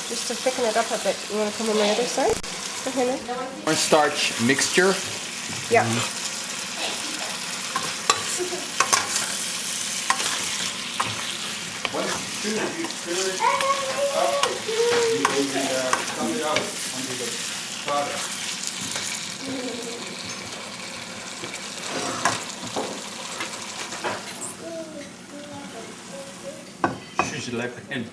just to thicken it up a bit. You want to come on the other side? Go ahead. Cornstarch mixture. Yeah. Once you stir it up, you will come it out onto the butter. She's left-handed.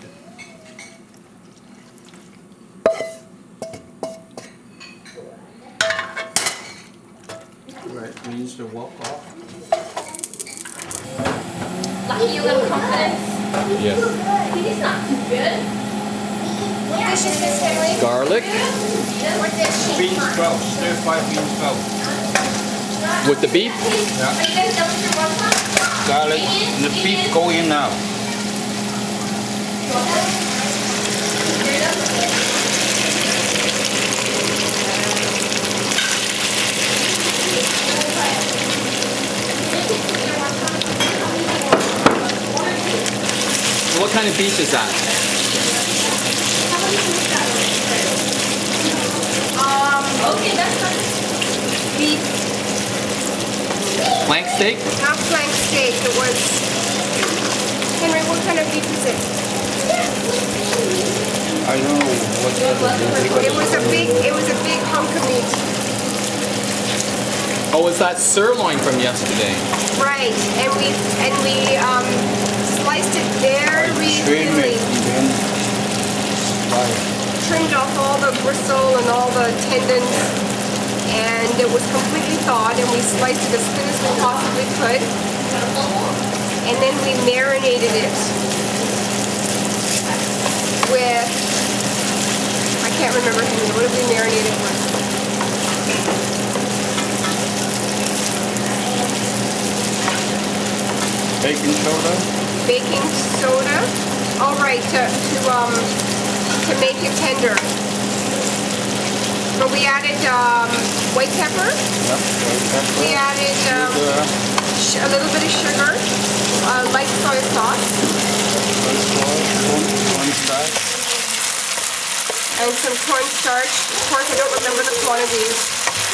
Right, means to walk off. Lucky, a little confidence. Yes. He's not too good. What dish is this, Henry? Garlic What dish? Bean sprout, stir-fry bean sprout. with the beef. Are you guys done with your waffle? Garlic and the beef go in now. What kind of beef is that? Okay, that's fine. Beef. Flank steak? Not flank steak. It was. Henry, what kind of beef is it? I don't know what It was a big hunk of meat. Oh, is that sirloin from yesterday? Right, and we sliced it very thinly. Trimmed off all the bristle and all the tendons, and it was completely thawed, and we sliced it as thin as we possibly could, and then we marinated it with, I can't remember, what did we marinate it with? baking soda. Baking soda. All right, to make it tender. But we added white pepper. Yep, white pepper. We added a little bit of sugar, light soy sauce, Cornstarch. and some cornstarch. Of course, I don't remember the quantities.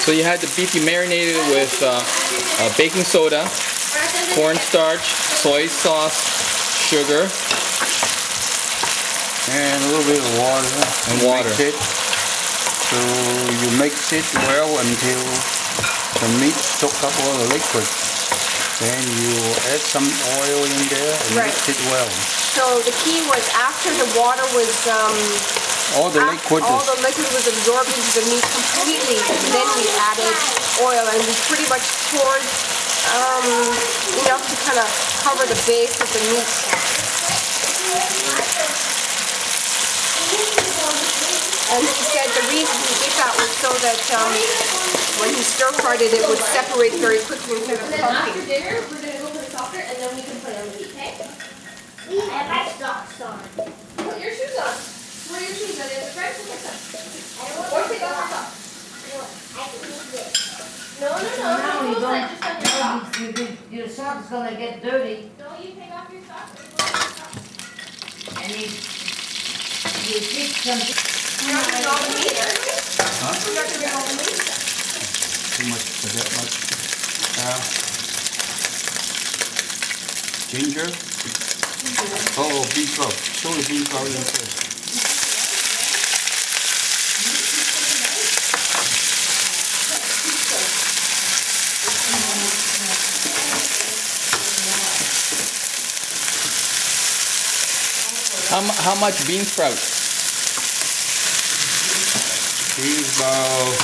So you had the beef, you marinated it with baking soda, cornstarch, soy sauce, sugar, And a little bit of water. and water. Mix it. So you mix it well until the meat soak up all the liquid. Then you add some oil in there and Right. mix it well. So the key was after the water was All the liquid all is the liquid was absorbed into the meat completely. Then we added oil, and we pretty much poured enough to kind of cover the base of the meat. And he said the reason he did that was so that when he stir-fried it, it would separate very quickly instead of Then after clumping. dinner, we're going to go play soccer, and then we can play on the beach, okay? I have my socks on. Put your shoes on. Where are your shoes? Are they in the fridge? We'll get them. I don't Or want take off your socks. I can use this. No, no, no. No, Don't you go don't. outside, just on your socks. Your sock's gonna get dirty, Don't you take off your socks or go on your socks. and you pick something. You're not doing all the meat, are you? Huh? You're not doing all the meat? too much for that much. Ginger. Oh, beef flour. Show the beef flour inside. How much bean sprouts? He's about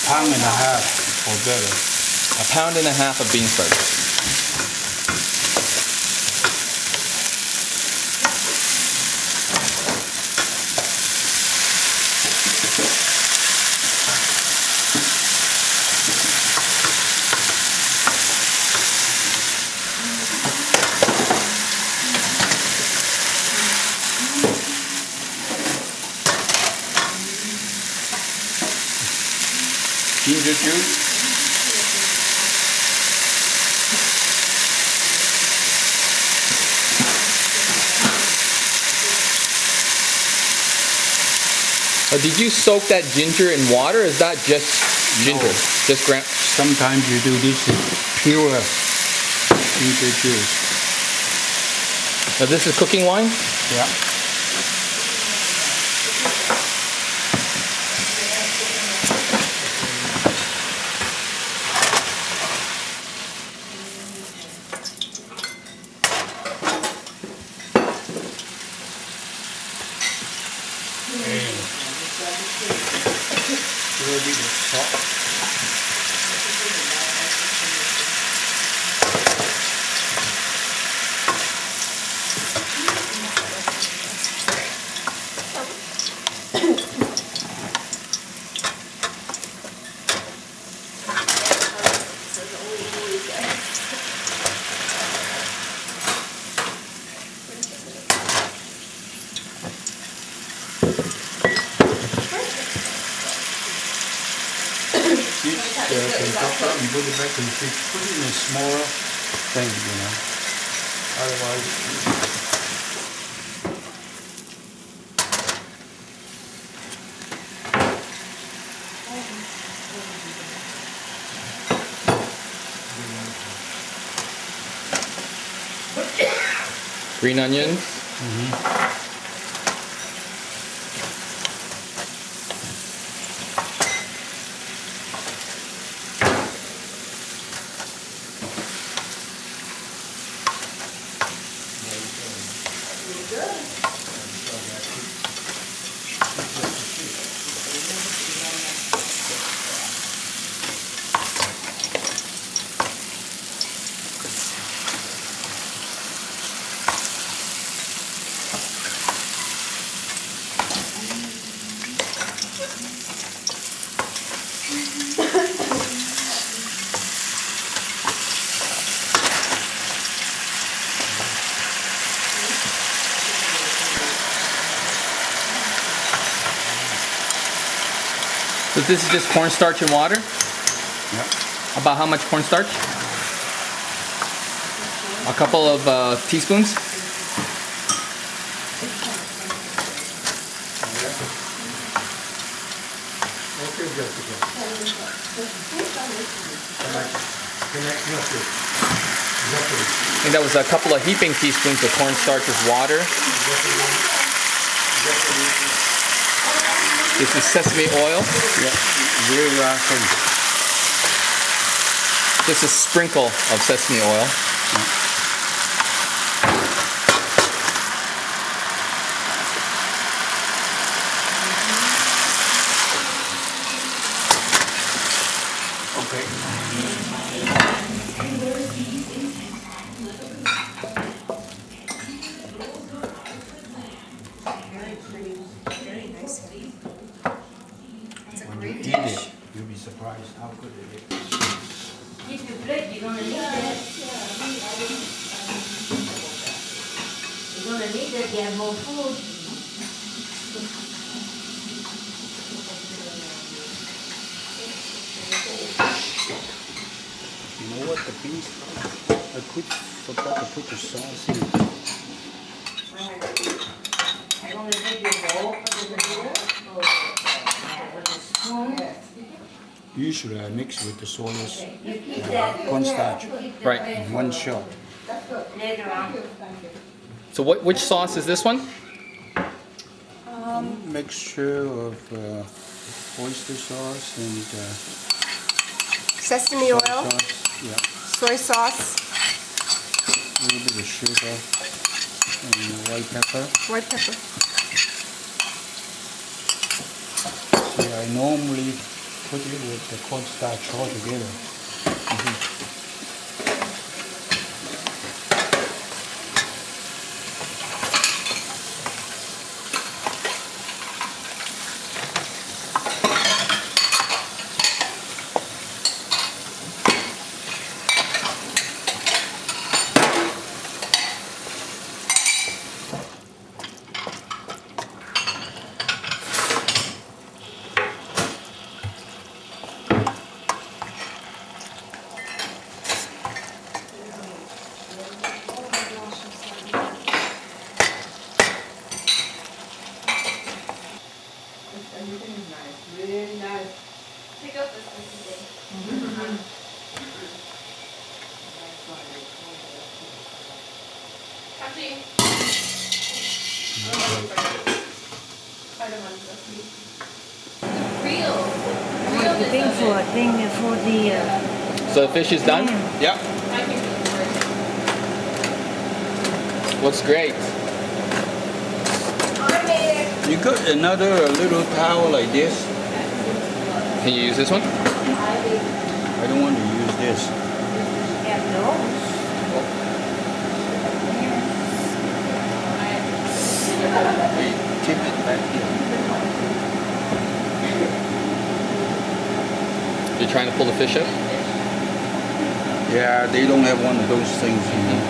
pound and a half or better. A pound and a half of bean sprouts. Ginger juice. Did you soak that ginger in water? Or is that just ginger? No. Just Sometimes you do this pure ginger juice. Now this is cooking wine? Yeah. Really the salt. Can chop up and put it back in the fridge. Put it in a smaller thing, you know. Otherwise, Green onions. So this is just cornstarch and water? yeah. About how much cornstarch? A couple of teaspoons? Okay, Jessica. I think that was a couple of heaping teaspoons of cornstarch with water. This is sesame oil. Yeah, very thin. Just a sprinkle of sesame oil. Okay. Very nice. It's a When you great eat dish. it, you'll be surprised how good it is. Keep your plate, you're gonna need it. You're gonna need it, you have more food. You know what, the beans, forgot to put the sauce in. I'm gonna take your bowl, put it in the bowl. With a spoon. Usually I mix with the soy sauce, You keep that cornstarch, Right. in one shot. later on. So which sauce is this one? Mixture of oyster sauce and Sesame soy oil, sauce. Yeah, soy sauce, a little bit of sugar and white pepper. white pepper. See, I normally put it with the cornstarch all together. Looking for a thing for the So the fish is done? Yeah. Looks great. I made it. You got another little towel like this? Can you use this one? I don't want to use this. have those. Tip it back here. You're trying to pull the fish out? Yeah, they don't have one of those things, you know.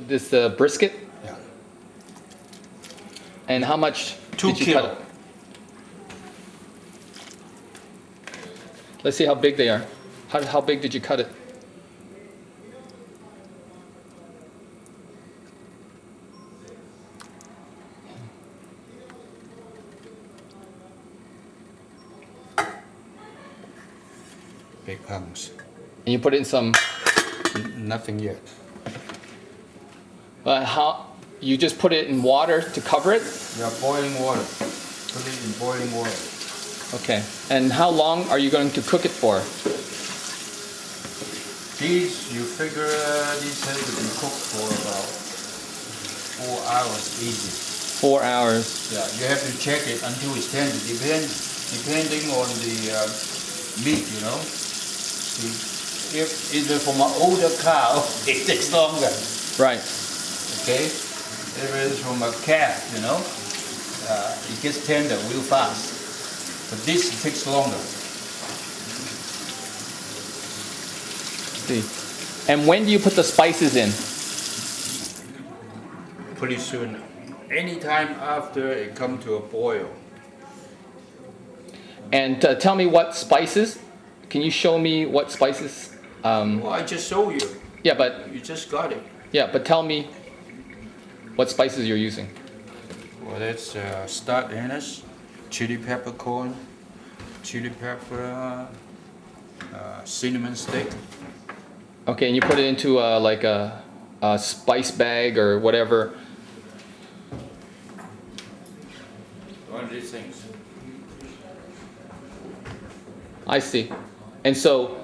This brisket? Yeah. And how much 2 did you cut kilo. it? Let's see how big they are. How big did you cut it? Big hunks. And you put it in some. Nothing yet. How you just put it in water to cover it? Yeah, boiling water. Put it in boiling water. Okay. And how long are you going to cook it for? These, you figure these have to be cooked for about 4 hours easy. 4 hours. Yeah, you have to check it until it's tender. Depending on the meat, you know. See, if it's from an older cow, it takes longer. Right. Okay? If it's from a calf, you know, it gets tender real fast. But this takes longer. See. And when do you put the spices in? Pretty soon. Anytime after it comes to a boil. And tell me what spices. Can you show me what spices? Well, I just showed you. Yeah, but You just got it. tell me what spices you're using. Well, that's star anise, chili peppercorn, chili pepper, cinnamon stick. Okay, and you put it into like a spice bag or whatever. One of these things. I see. And so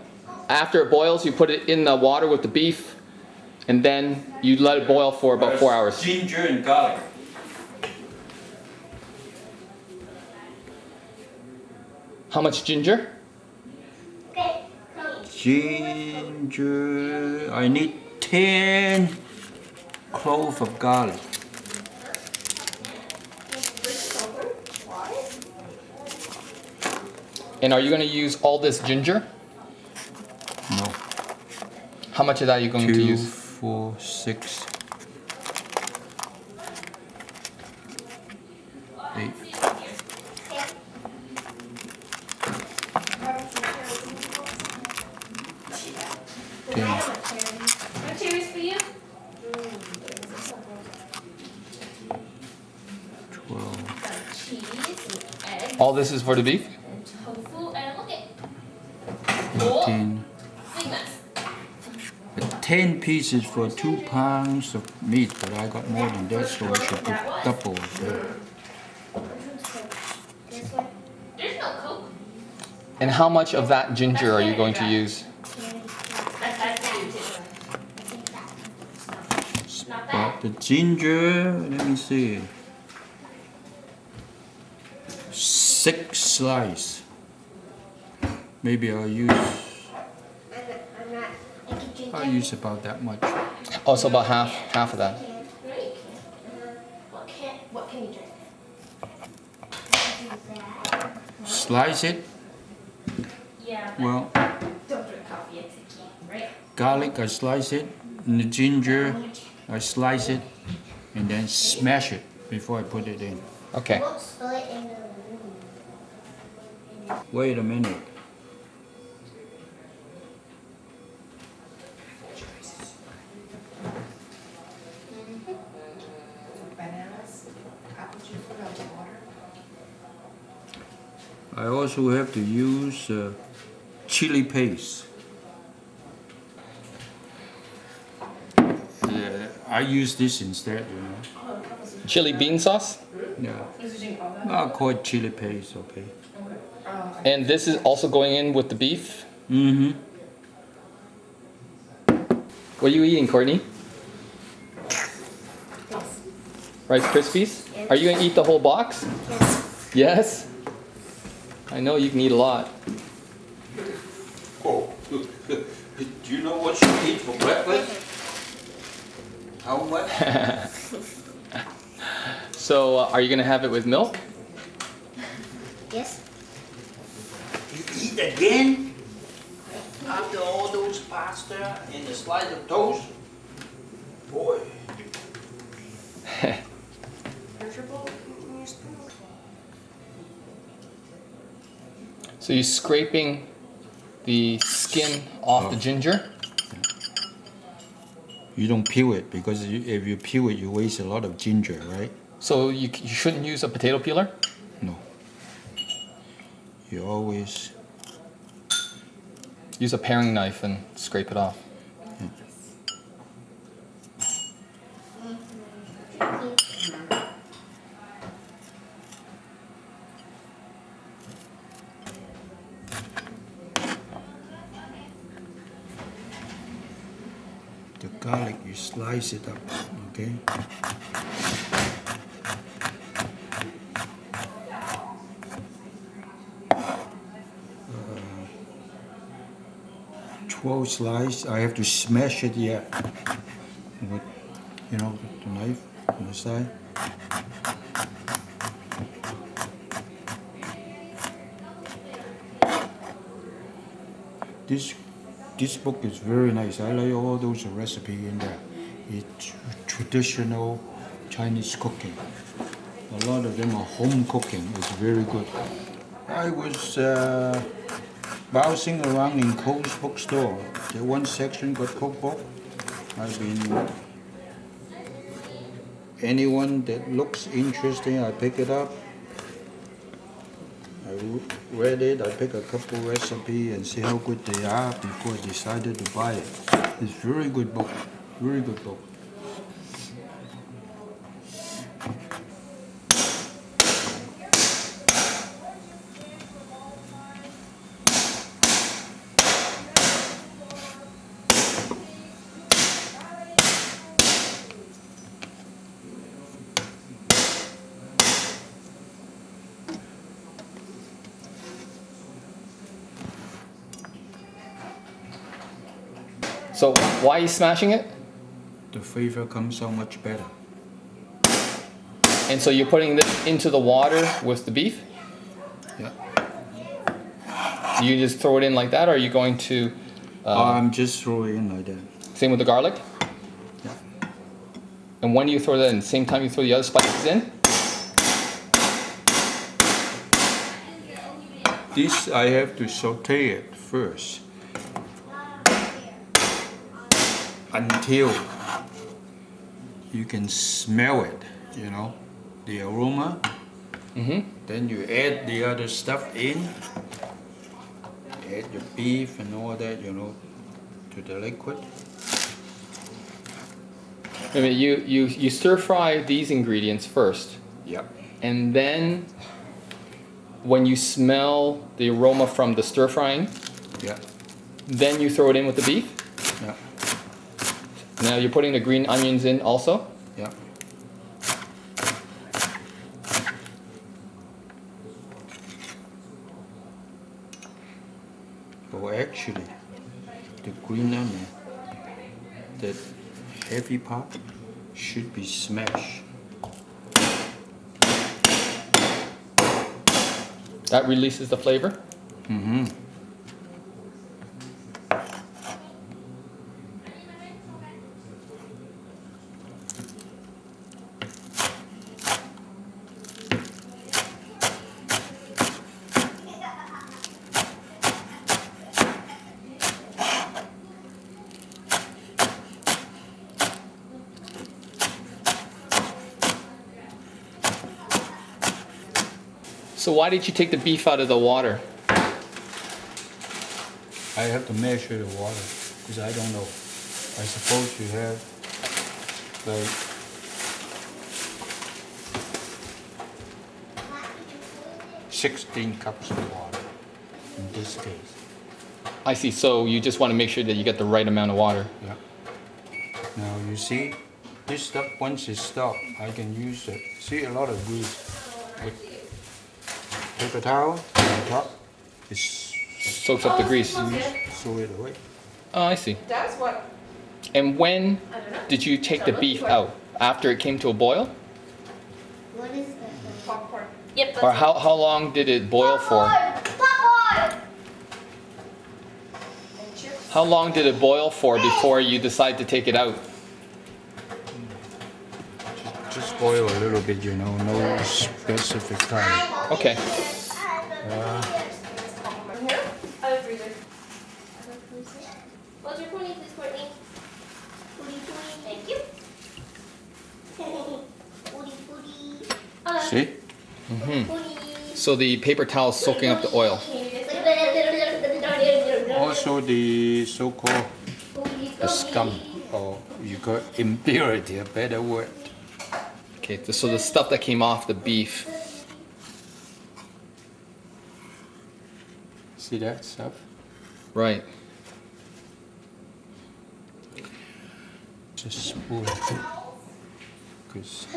after it boils, you put it in the water with the beef, and then you let it boil for about 4 hours. Ginger and garlic. How much ginger? Okay, come. Ginger. I need 10 cloves of garlic. And are you going to use all this ginger? No. How much of that are you going to 2, use? 4, 6, 8. No cherries for you? 12. Cheese, egg, All this is for the beef? and tofu, and look it. 18. Big mess. 10 pieces for 2 pounds of meat, but I got more than that, so I should put double of that. This one. There's no Coke. And how much of that ginger are you going to use? That's you too. Not that. But the ginger, let me see. 6 slices. Maybe I'll use about that much. Also about half of that. Great. What can you drink? Slice it. Yeah. Well, Don't drink coffee, it's a key, right? garlic, I slice it. And the ginger, I slice it. And then smash it before I put it in. Okay. We'll split in the room. Wait a minute. Bananas, apple juice without water. I also have to use chili paste. I use this instead, Chili bean sauce? Yeah. I'll call it chili paste, okay. And this is also going in with the beef? Mm-hmm. What are you eating, Courtney? Rice Krispies? Are you gonna eat the whole box? Yes? I know you can eat a lot. Oh, do you know what you eat for breakfast? How much? So, are you gonna have it with milk? Yes. You eat again? After all those pasta and a slice of toast? Boy. So you're scraping the skin off the ginger? You don't peel it because if you peel it, you waste a lot of ginger, right? So you shouldn't use a potato peeler? No. You always. Use a paring knife and scrape it off. The garlic, you slice it up, okay? 12 slices. I have to smash it yet with, the knife on the side. This book is very nice. I like all those recipes in there. It's traditional Chinese cooking. A lot of them are home cooking. It's very good. I was browsing around in Cole's bookstore. The one section got cookbook. I've been anyone that looks interesting, I pick it up. I read it, I pick a couple recipes and see how good they are before I decided to buy it. It's very good book, very good book. So why are you smashing it? The flavor comes so much better. And so you're putting this into the water with the beef? Yeah. Do you just throw it in like that, or are you going to... I'm just throwing it in like that. Same with the garlic? Yeah. And when do you throw that in? Same time you throw the other spices in? This I have to saute it first until you can smell it, the aroma. Mm-hmm. Then you add the other stuff in, add your beef and all that, to the liquid. I mean, you stir fry these ingredients first, Yep. and then when you smell the aroma from the stir frying, Yeah. then you throw it in with the beef. Yeah. Now you're putting the green onions in also. Yeah. Oh, actually, the green onion, that heavy part, should be smashed. That releases the flavor. Mm-hmm. So why did you take the beef out of the water? I have to measure the water because I don't know. I suppose you have like 16 cups of water in this case. I see. So you just want to make sure that you get the right amount of water. Yeah. Now you see, this stuff once it's stopped, I can use it. See a lot of grease. With paper towel on top, it Soaks up the grease. sew it away. Oh, I see. Does what? And when did you take the beef out? After it came to a boil? What is that? Popcorn. Yep, Or how long did it boil for? Popcorn! And chips. How long did it boil for before you decide to take it out? Just boil a little bit, you know, no specific time. Okay. Popcorn here. Other freezer. What's your pony, please, Courtney? Thank you. See? So the paper towel is soaking up the oil. Also the so-called the scum, or you got impurity, a better word. Okay, so the stuff that came off the beef. See that stuff? Right. Just spoon. Because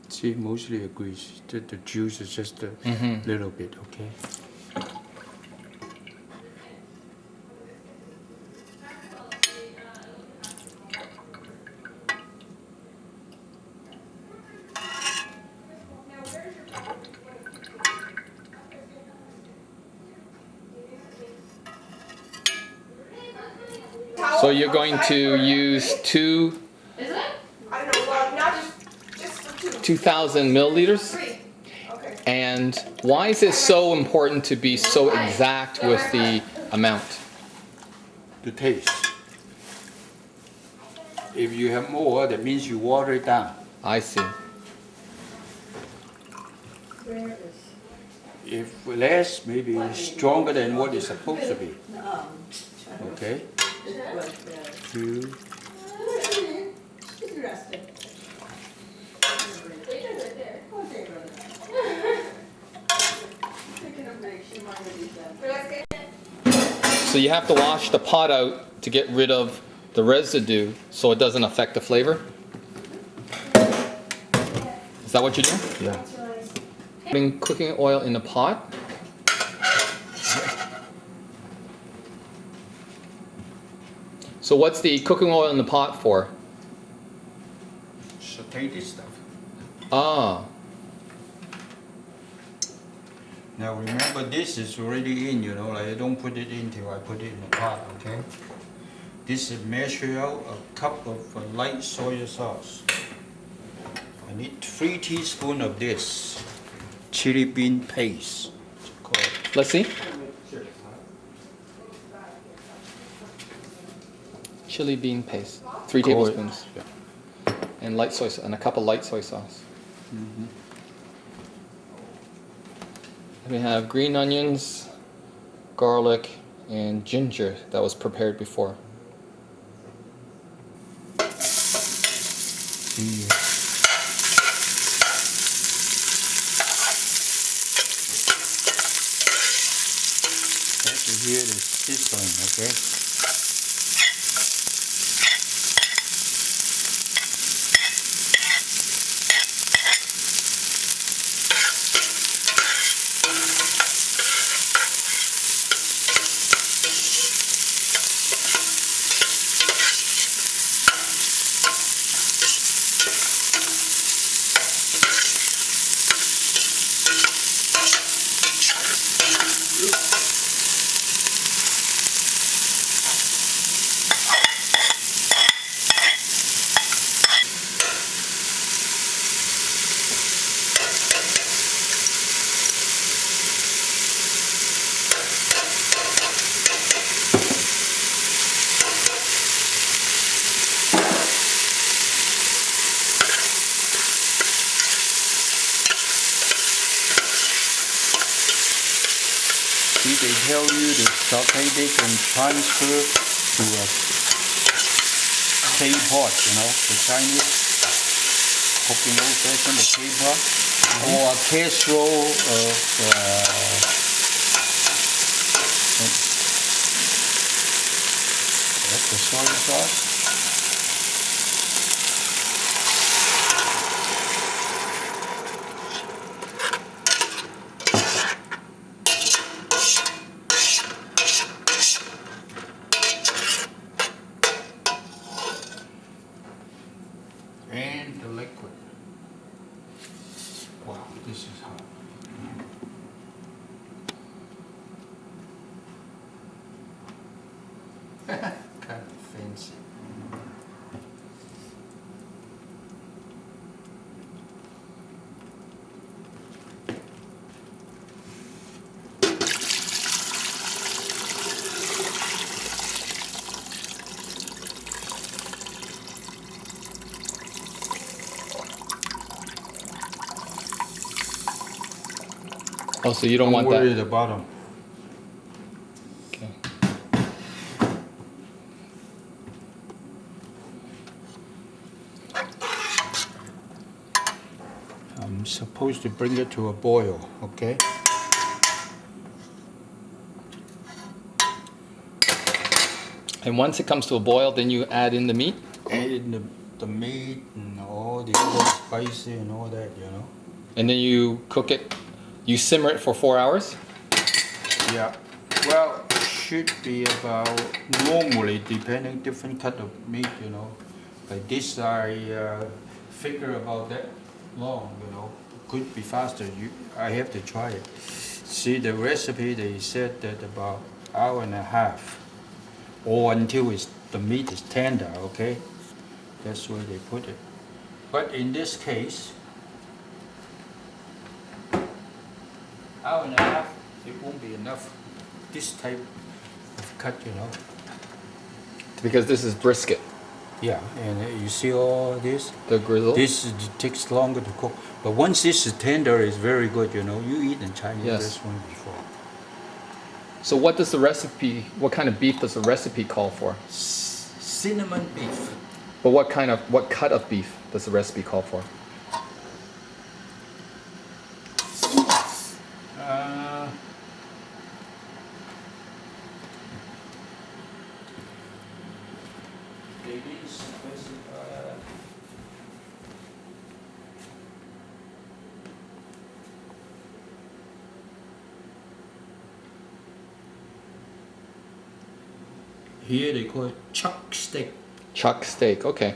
see, mostly a grease. The juice is just a little bit, okay? So you're going to use two Is it? I don't know, well, not just for two. 2,000 milliliters. Three. Okay. And why is it so important to be so exact with the amount? The taste. If you have more, that means you water it down. I see. If less, maybe it's stronger than what it's supposed to be. Okay? 2. So you have to wash the pot out to get rid of the residue so it doesn't affect the flavor? Is that what you're doing? Yeah. Putting cooking oil in the pot. So what's the cooking oil in the pot for? Saute this stuff. Ah, Now remember, this is already in, you know, like I don't put it in till I put it in the pot, okay? This is measure out a cup of light soy sauce. I need 3 teaspoons of this chili bean paste. It's called. let's see. Chili bean paste, 3 tablespoons. Yeah. And light soy sauce, and a cup of light soy sauce. We have green onions, garlic, and ginger that was prepared before. Have to hear the sizzling, okay? they tell you the saute they can transfer to a clay pot, you know, the Chinese cooking old fashioned clay pot, or a casserole of that's the soy sauce. And the liquid. Wow, this is hot. Kind of fancy. Oh, so you don't want worry that. the bottom. Okay. I'm supposed to bring it to a boil, okay? And once it comes to a boil, then you add in the meat. Add in the meat and all the other spicy and all that, you know? And then you cook it. You simmer it for 4 hours. Yeah. Well, should be about normally depending different cut of meat, you know. Like this, I figure about that long, you know. Could be faster. I have to try it. See the recipe. They said that about hour and a half, or until the meat is tender. Okay, that's where they put it. But in this case, hour and a half, it won't be enough. This type of cut, you know. Because this is brisket. Yeah, and you see all this? The grizzle. Takes longer to cook. But once this is tender, it's very good, you know. You eat in Chinese Yes. restaurant before. So what does the recipe? What kind of beef does the recipe call for? Cinnamon beef. But what cut of beef does the recipe call for? They didn't specify. Here they call it chuck steak. Chuck steak. Okay.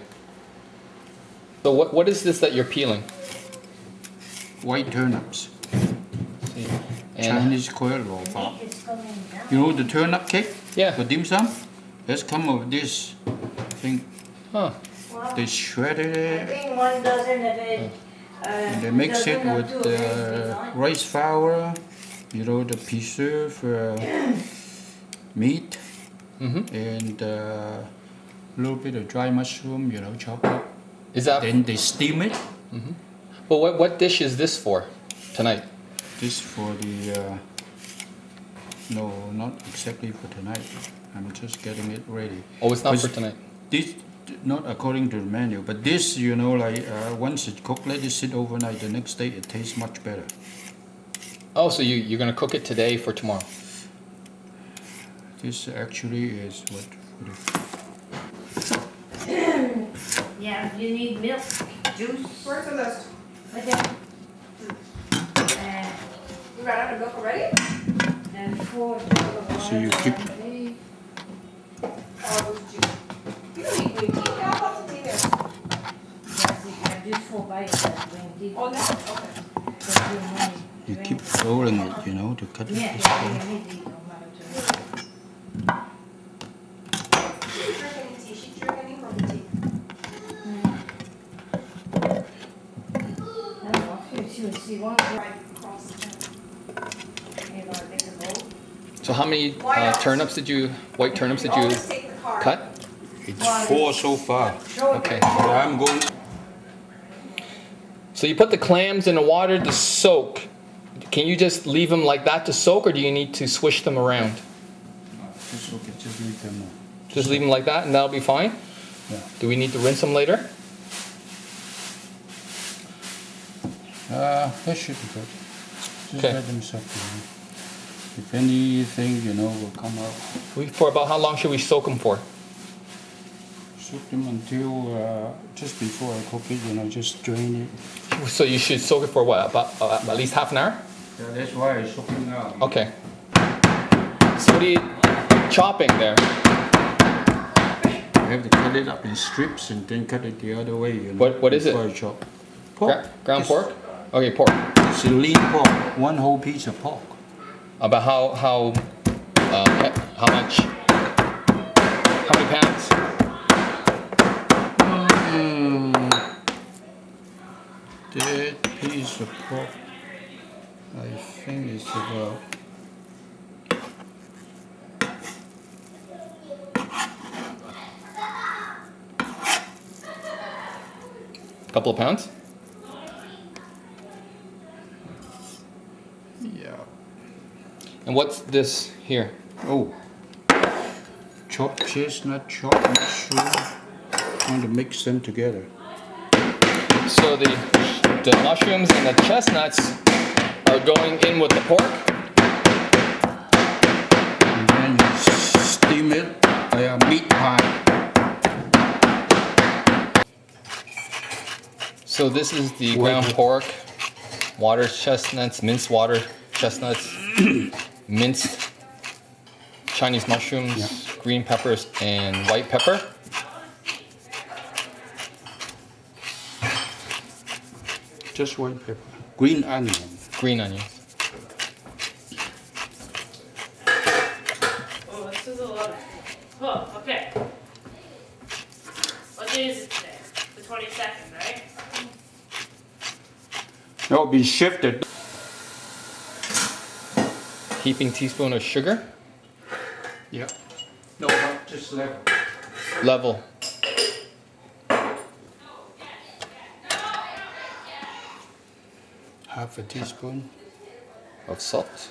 So what is this that you're peeling? White turnips. And Chinese call it raw fat. It's coming down. You know the turnip cake? Yeah. The dim sum? That's come of this thing. Huh. Well, They shredded I it. think one dozen of it. And they mix it with rice flour, you know, the preserved meat, and a little bit of dry mushroom, you know, chopped up. Is that? Then they steam it. Well, what dish is this for tonight? This for the, no, not exactly for tonight. I'm just getting it ready. Oh, it's not for Because tonight. This, not according to the menu, but this, you know, like once it's cooked, let it sit overnight. The next day it tastes much better. Oh, so you're gonna cook it today for tomorrow? This actually is what. Yeah, you need milk, juice. Where's the list? Right there. You ran out of milk already? And 4 jars of So you water. keep- Oh, it was juice. You don't need green tea. Yeah, I'll have some tea there. Yes, you have just 4 bites of green tea. Oh, that? Okay. Because you money. You keep rolling it, you know, to cut it. Yeah, this way. yeah, you need to eat no matter what. She didn't drink any tea. She drank any herbal tea. I don't know, she wants to. Right across the town. You know, take a bowl. So how many white turnips did you Always take the car. cut? It's 4 so far. Okay. I'm going. So you put the clams in the water to soak. Can you just leave them like that to soak, or do you need to swish them around? Just okay, just leave them. Just leave them like that, and that'll be fine. Yeah. Do we need to rinse them later? That should be good. Just Okay. let them soak. If anything, will come out. For about how long should we soak them for? Soak them until just before I cook it. Just drain it. So you should soak it for what? About at least half an hour? Yeah, that's why I soak it now. Okay. So what are you chopping there? I have to cut it up in strips and then cut it the other way. What is it? before I chop. Pork. Ground pork? Okay, pork. It's a lean pork. One whole piece of pork. About how much? How many pounds? That piece of pork, I think it's about Couple of pounds? yeah. And what's this here? Oh, chopped chestnut, chopped mushroom. Trying to mix them together. So the mushrooms and the chestnuts are going in with the pork. And then you steam it like a meat pie. So this is the ground pork, water chestnuts, minced water chestnuts, minced Chinese mushrooms, green peppers, and white pepper. Just white pepper. Green onion. Green onions. Oh, this is a lot of. Oh, okay. What day is it today? The 22nd, right? That will be shifted. Heaping teaspoon of sugar. Yeah. No, not just level. Level. Half a teaspoon. Of salt.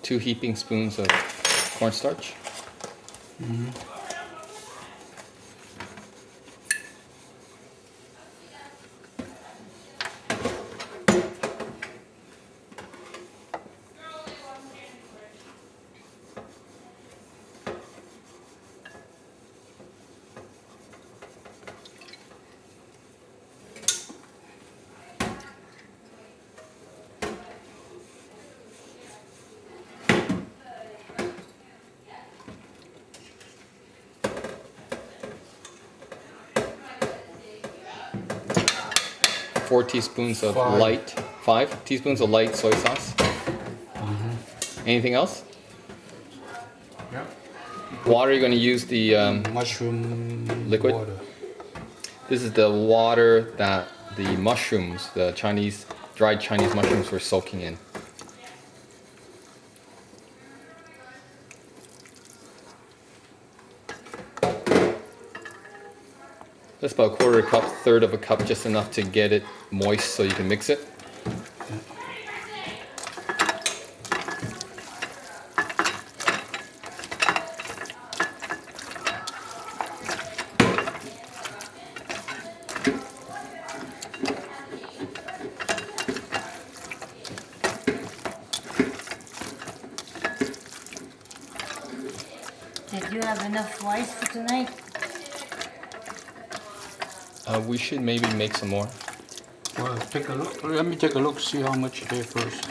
Two heaping spoons of cornstarch. Mm-hmm. Four teaspoons of five teaspoons of light soy sauce. Anything else? Yeah. Water, you're going to use the Mushroom liquid? water. this is the water that the mushrooms, the dried Chinese mushrooms were soaking in. That's about a quarter cup, third of a cup, just enough to get it moist so you can mix it. Did you have enough rice for tonight? We should maybe make some more. Well, take a look. Let me take a look, see how much there first.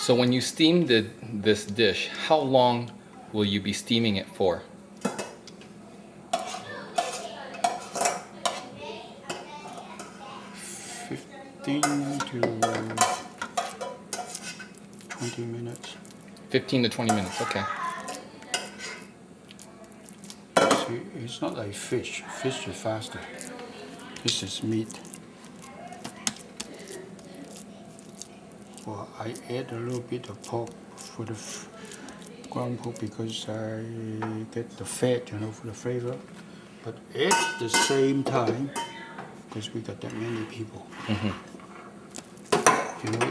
So when you steam this dish, how long will you be steaming it for? 15 to 20 minutes. 15 to 20 minutes, okay. See, it's not like fish. Fish is faster. This is meat. Well, I add a little bit of pork for the ground pork because I get the fat, for the flavor. But at the same time, because we got that many people,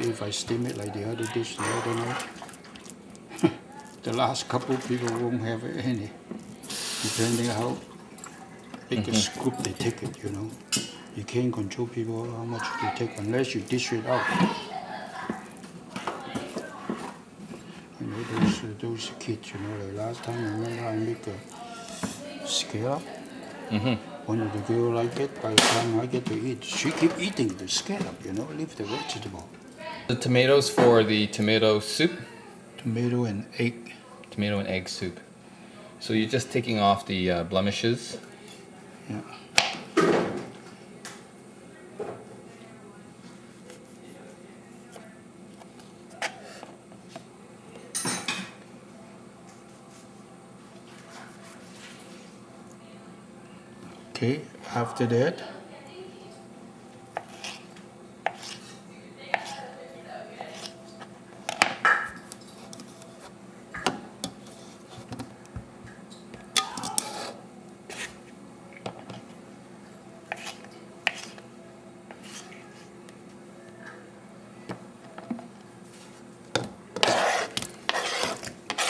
if I steam it like the other dish the other night, the last couple people won't have any, depending how big a scoop they take it. You can't control people how much they take unless you dish it out. Those kids, like last time I remember I make a scallop. One of the girls like it, by the time I get to eat, she keep eating the scallop, leave the vegetable. The tomatoes for the tomato soup? Tomato and egg. Tomato and egg soup. So you're just taking off the blemishes? Yeah. Okay, after that,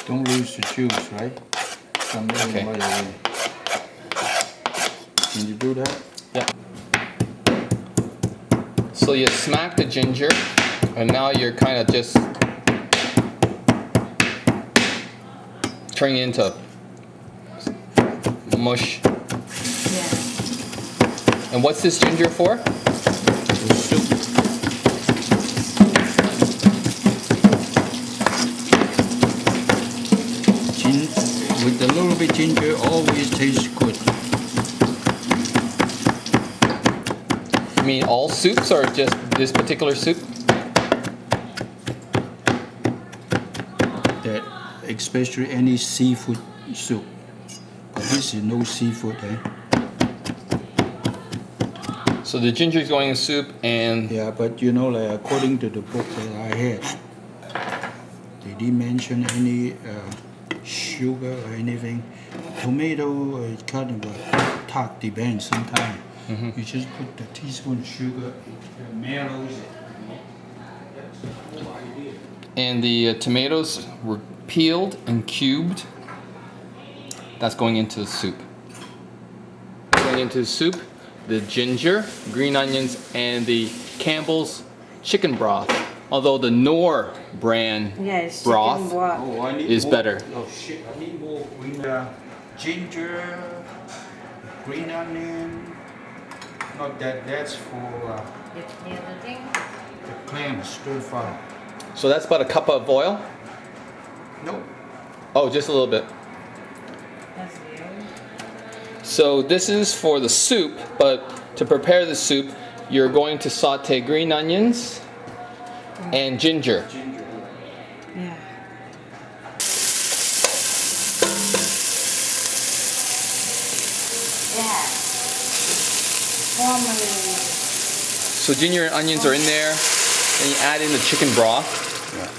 don't lose the juice, right? Okay. Right away. Can you do that? Yeah. So you smack the ginger, and now you're kind of just turning it into mush. Yeah. And what's this ginger for? The soup. With a little bit ginger, always tastes good. You mean all soups or just this particular soup? That especially any seafood soup. But this is no seafood, eh? So the ginger is going in soup and Yeah, but like according to the book that I had, they didn't mention any sugar or anything. Tomato is kind of a tart, depends sometimes. You just put the teaspoon of sugar, it mellows it. That's the whole idea. and the tomatoes were peeled and cubed. That's going into the soup. Going into the soup, the ginger, green onions, and the Campbell's chicken broth. Although the Knorr brand Yes, broth chicken broth. Oh, I need is more. better. Oh shit, I need more green ginger, green onion. Not that, that's for The other thing? the clam stir fry. So that's about a cup of oil. No, Oh, just a little bit. That's weird. So this is for the soup, but to prepare the soup, you're going to saute green onions and ginger. ginger. Yeah. Yeah. Formally. So ginger and onions are in there, and you add in the chicken broth. Yeah.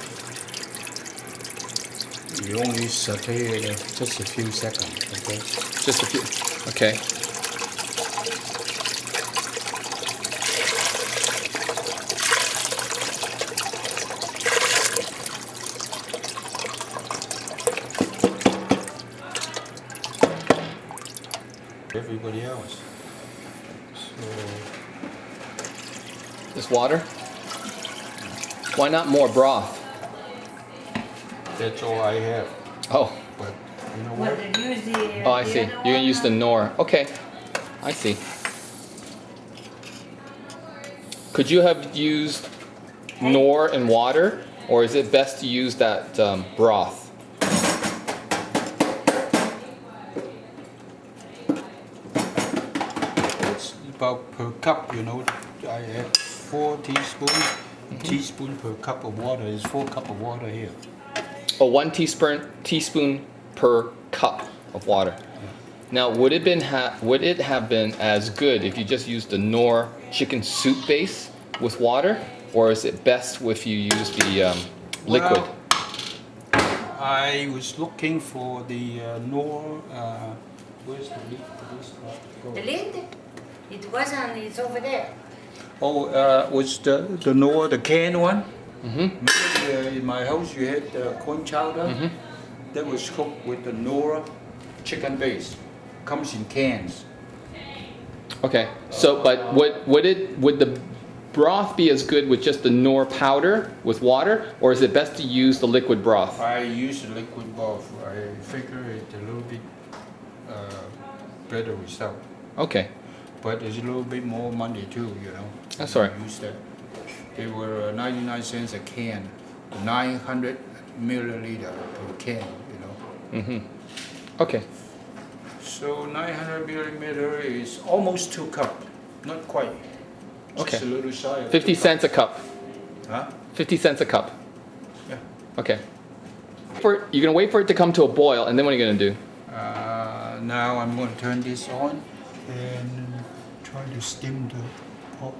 You only saute it just a few seconds, okay? Just a few. Okay. Everybody else. So This water. Why not more broth? that's all I have. Oh, But you know What what? did you use the? oh, I see. You're gonna use the Knorr. Okay, I see. Could you have used Knorr and water or is it best to use that broth? It's about per cup, you know. I add 4 teaspoons. Teaspoon per cup of water is 4 cup of water here. Oh, 1 teaspoon per cup of water. Now, would it have been as good if you just used the Knorr chicken soup base with water, or is it best if you use the liquid? Well, I was looking for the Knorr. Where's the lid for this? The lid? It's over there. Oh, was the Knorr, the can one? Mm-hmm. Maybe, in my house you had corn chowder. Mm-hmm. That was cooked with the Knorr chicken base. Comes in cans. Okay. So, but would the broth be as good with just the Knorr powder with water, or is it best to use the liquid broth? I use the liquid broth. I figure it's a little bit better result. Okay. But it's a little bit more money too, you know. That's all right. Use that. They were 99 cents a can, 900 milliliter per can, you know. Mm-hmm. Okay. So 900 milliliter is almost 2 cups, not quite. Okay. Just a little shy of 50 2 cents a cups. cup. Huh? 50 cents a cup. Yeah. Okay. You're gonna wait for it to come to a boil, and then what are you gonna do? Now I'm going to turn this on and try to steam the pot.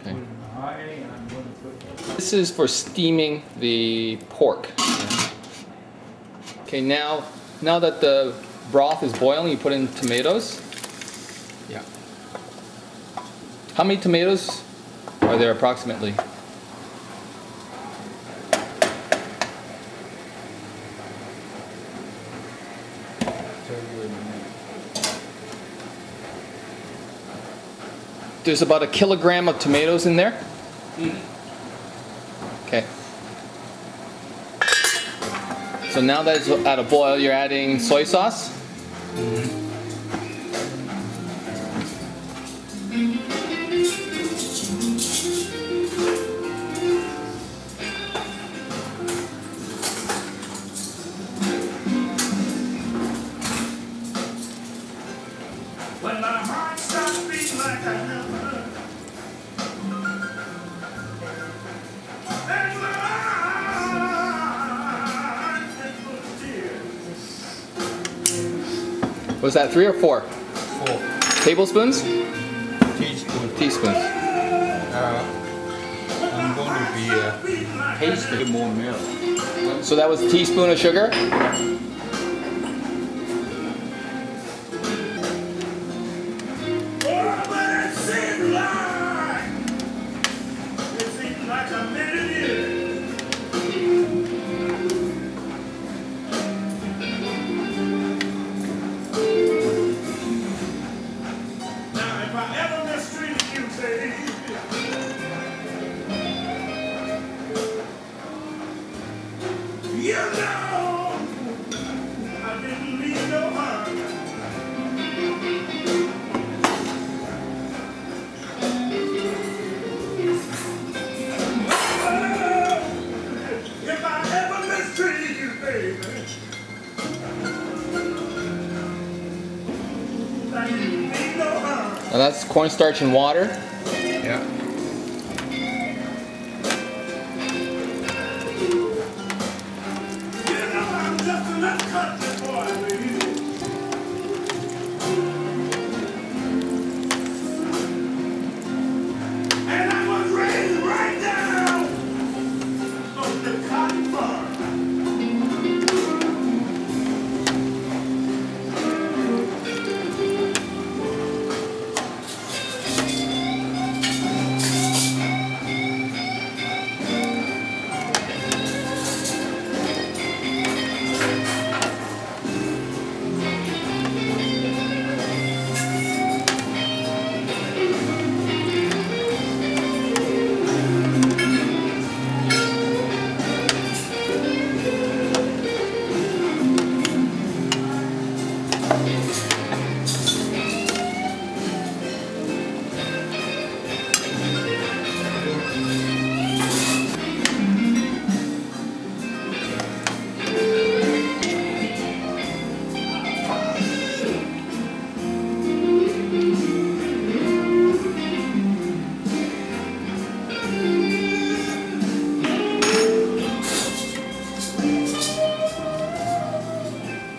Okay. Put it high, and I'm going to put This is for steaming the pork. Okay, now that the broth is boiling, you put in tomatoes. yeah. How many tomatoes are there approximately? Tell you in a minute. There's about 1 kilogram of tomatoes in there. Okay. So now that it's at a boil, you're adding soy sauce. When my heart stops beating like I never, and my eyes get full of tears. Was that 3 or 4 4 tablespoons? teaspoons. Teaspoons. I'm going to be tasting more milk. So that was a teaspoon of sugar. Oh, but it seemed like a million years. Now, if I ever mistreated you, baby, you know I didn't mean no harm. If I ever mistreated you, baby, I didn't mean no harm. Now that's cornstarch and water. Yeah. You know I'm just another country boy, baby. And I was raised right down on the cotton farm.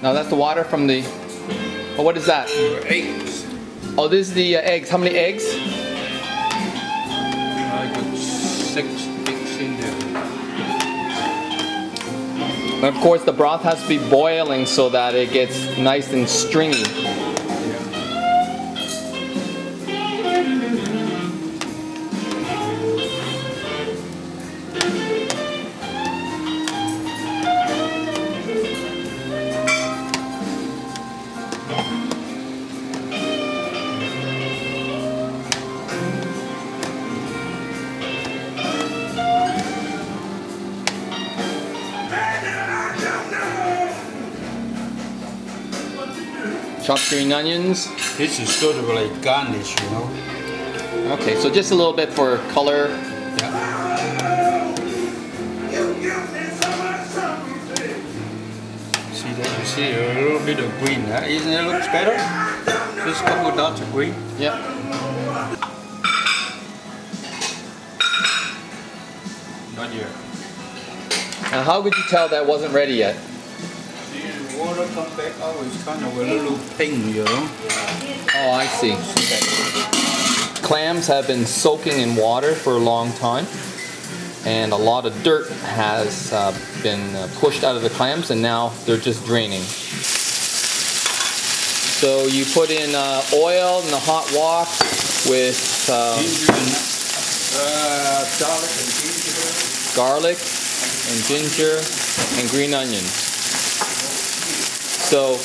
Now that's the water from the. Oh, what is that? Eggs. Oh, this is the eggs. How many eggs? I got 6 eggs in there. And of course, the broth has to be boiling so that it gets nice and stringy. Chopped green onions. This is sort of like garnish, you know. Okay, so just a little bit for color. Yeah. See that? You see a little bit of green, huh? Isn't it looks better? Just a couple dots of green. Yeah. Not yet. Now, how could you tell that wasn't ready yet? See, the water come back out, it's kind of a little pink, you know. Oh, I see. Clams have been soaking in water for a long time, and a lot of dirt has been pushed out of the clams, and now they're just draining. So you put in oil in the hot wok with Ginger and garlic and ginger. garlic and ginger and green onions. So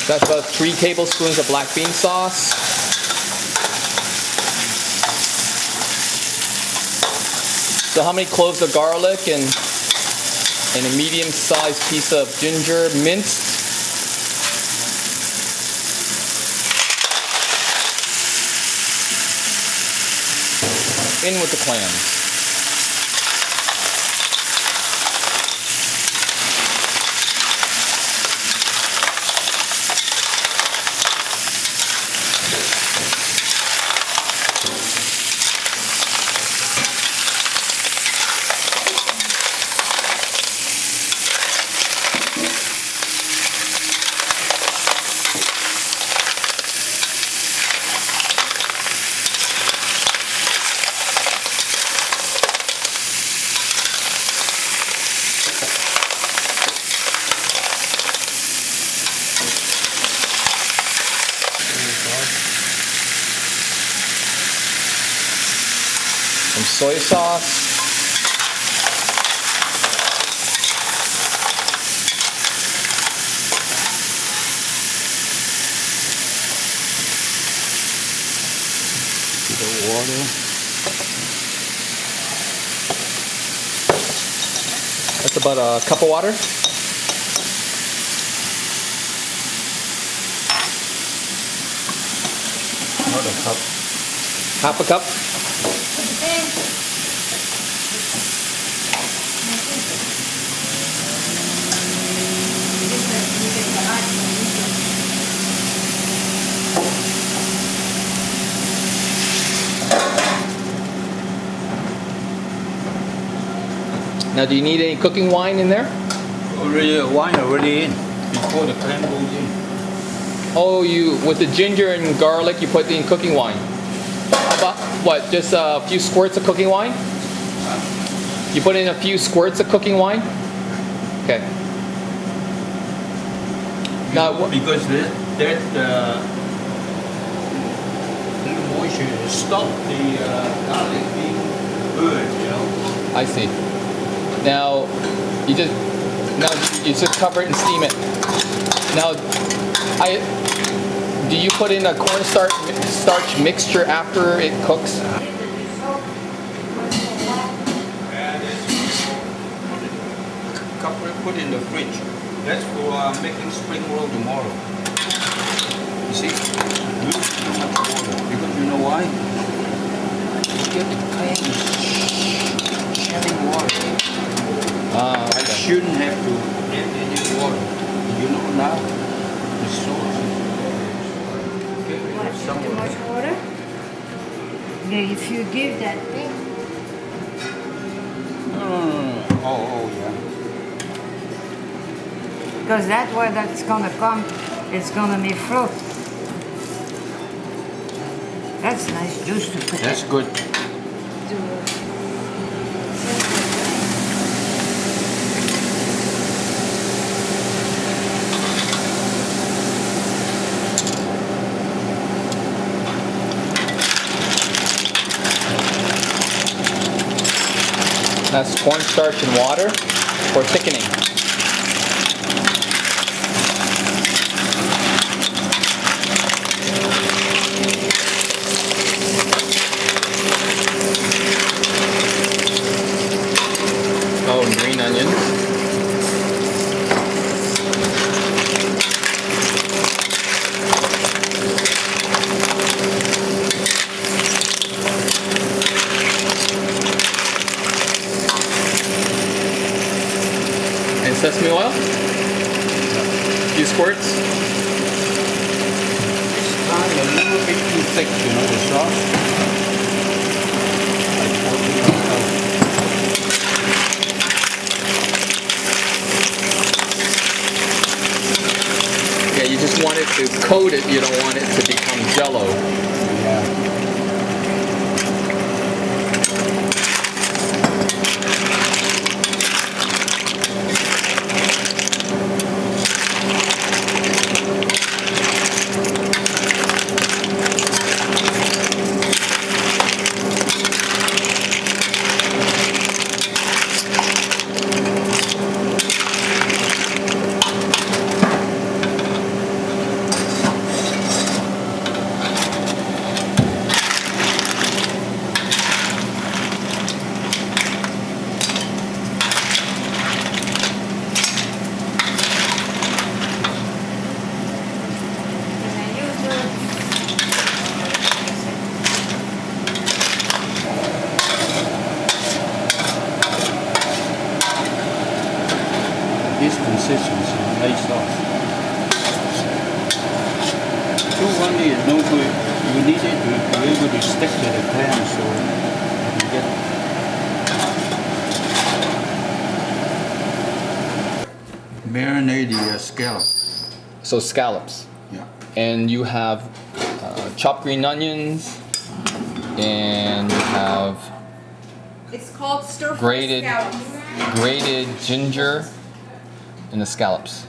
that's about 3 tablespoons of black bean sauce. So how many cloves of garlic and a medium-sized piece of ginger minced? In with the clams. Some soy sauce. The water. That's about a cup of water. Not a cup. Half a cup. Now, do you need any cooking wine in there? Already, wine already in before the clam goes in. Oh, you with the ginger and garlic, you put in cooking wine. How about what? Just a few squirts of cooking wine? You put in a few squirts of cooking wine? Okay. Now, Because that moisture stop the garlic being burned, you know. I see. Now you just cover it and steam it. Now, do you put in a cornstarch mixture after it cooks? Cover it, put in the fridge. That's for making spring roll tomorrow. You see, use too much water because you know why? You get the clams shedding water. Ah, I okay. shouldn't have to add any water. now. The sauce. What? Too much water? Yeah, if you give that thing. No. Oh, yeah. Because that way that's gonna come, it's gonna be float. That's nice juice to put That's good. That's cornstarch and water for thickening. Oh, and green onions. And sesame oil. A few squirts. It's kind of a little bit too thick, you know, the sauce. Yeah, you just want it to coat it. You don't want it to become jello. Yeah. This consistency, nice sauce. Too runny is no good. You need it to be able to stick to the pan so you get marinate the scallop. So scallops. Yeah. And you have chopped green onions, and you have It's called stir fry Grated. scallops. grated ginger in the scallops.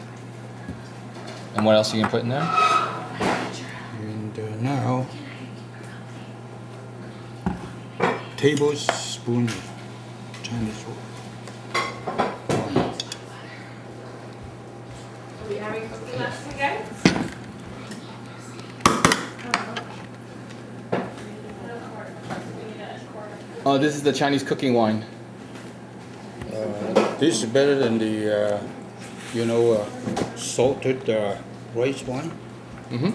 And what else are you gonna put in there? And now, tablespoon Chinese oil. Are we having cooking lessons again? Oh, this is the Chinese cooking wine. This is better than the, salted rice wine. Mm-hmm.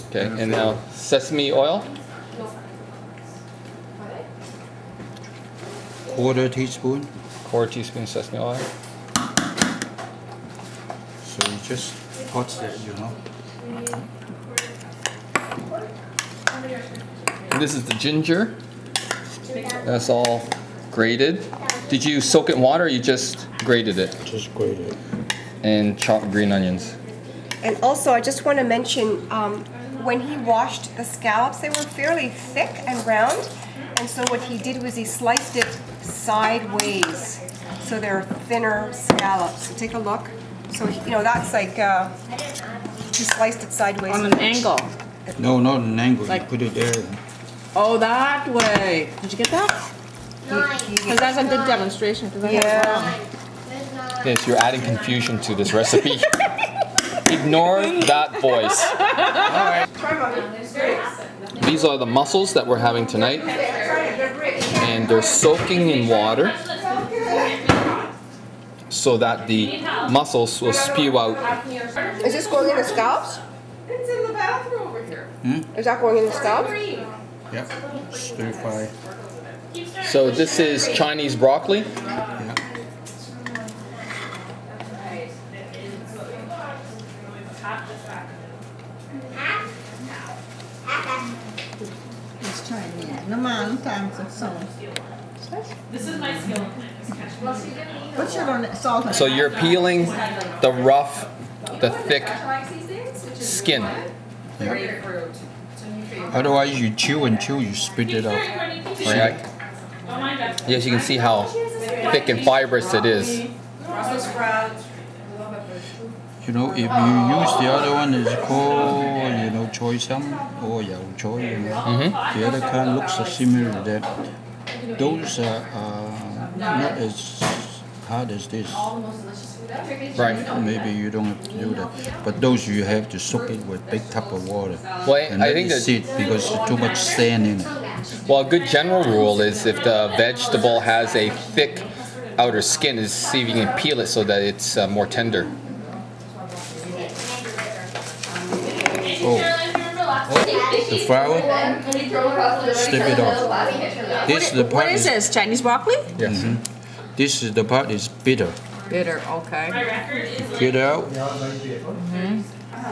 Okay, and now sesame oil. Quarter teaspoon. Quarter teaspoon sesame oil. So you just hot that, you know. And this is the ginger. That's all grated. Did you soak it in water or you just grated it? Just grate it. And chopped green onions. And also, I just want to mention, when he washed the scallops, they were fairly thick and round. And so what he did was he sliced it sideways. So they're thinner scallops. So take a look. So, that's like, he sliced it sideways. On an angle. No, not an angle. Like- You put it there. Oh, that way. Did you get that? Nine. Because that's a good demonstration. Because I have Yeah. There's nine. Yes, you're adding confusion to this recipe. Ignore that voice. These are the mussels that we're having tonight. And they're soaking in water so that the mussels will spew out. Is this going in the scallops? It's in the bathroom over here. Is that going in the scallops? Yep. Stir fry. So this is Chinese broccoli. Yeah. sometimes it's so. This is my skill. Put sugar and salt on So it. you're peeling the rough, the thick skin. Otherwise, you chew and chew, you spit it out. Right? Yes, you can see how thick and fibrous it is. Brussels sprouts. You know, if you use the other one, it's called, you know, choy sum or yao choy. You know. The other kind looks similar to that. Those are not as hard as this. Right. Maybe you don't have to do that. But those you have to soak it with big cup of water. Well, And I let think it that sit because there's too much sand in it. well, a good general rule is if the vegetable has a thick outer skin, is see if you can peel it so that it's more tender. Oh, the flour, step it off. This is the part. What is this? Chinese broccoli? Yes. This is the part is bitter. Bitter, okay. Get out.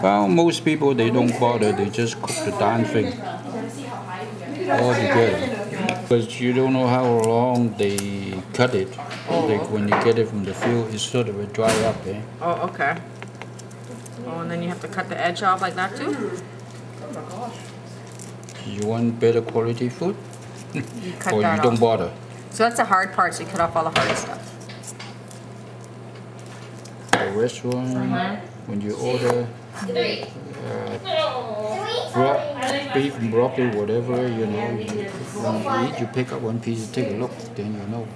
Well, most people they don't bother. They just cook the darn thing all together. Because you don't know how long they cut it. Like when you get it from the field, it's sort of a dry up, eh? Oh, okay. Oh, and then you have to cut the edge off like that too? You want better quality food, You cut or that you don't off. bother. So that's the hard part, so you cut off all the hard stuff. A restaurant, when you order beef and broccoli, whatever, you know, when you eat, you pick up one piece, take a look, then you know.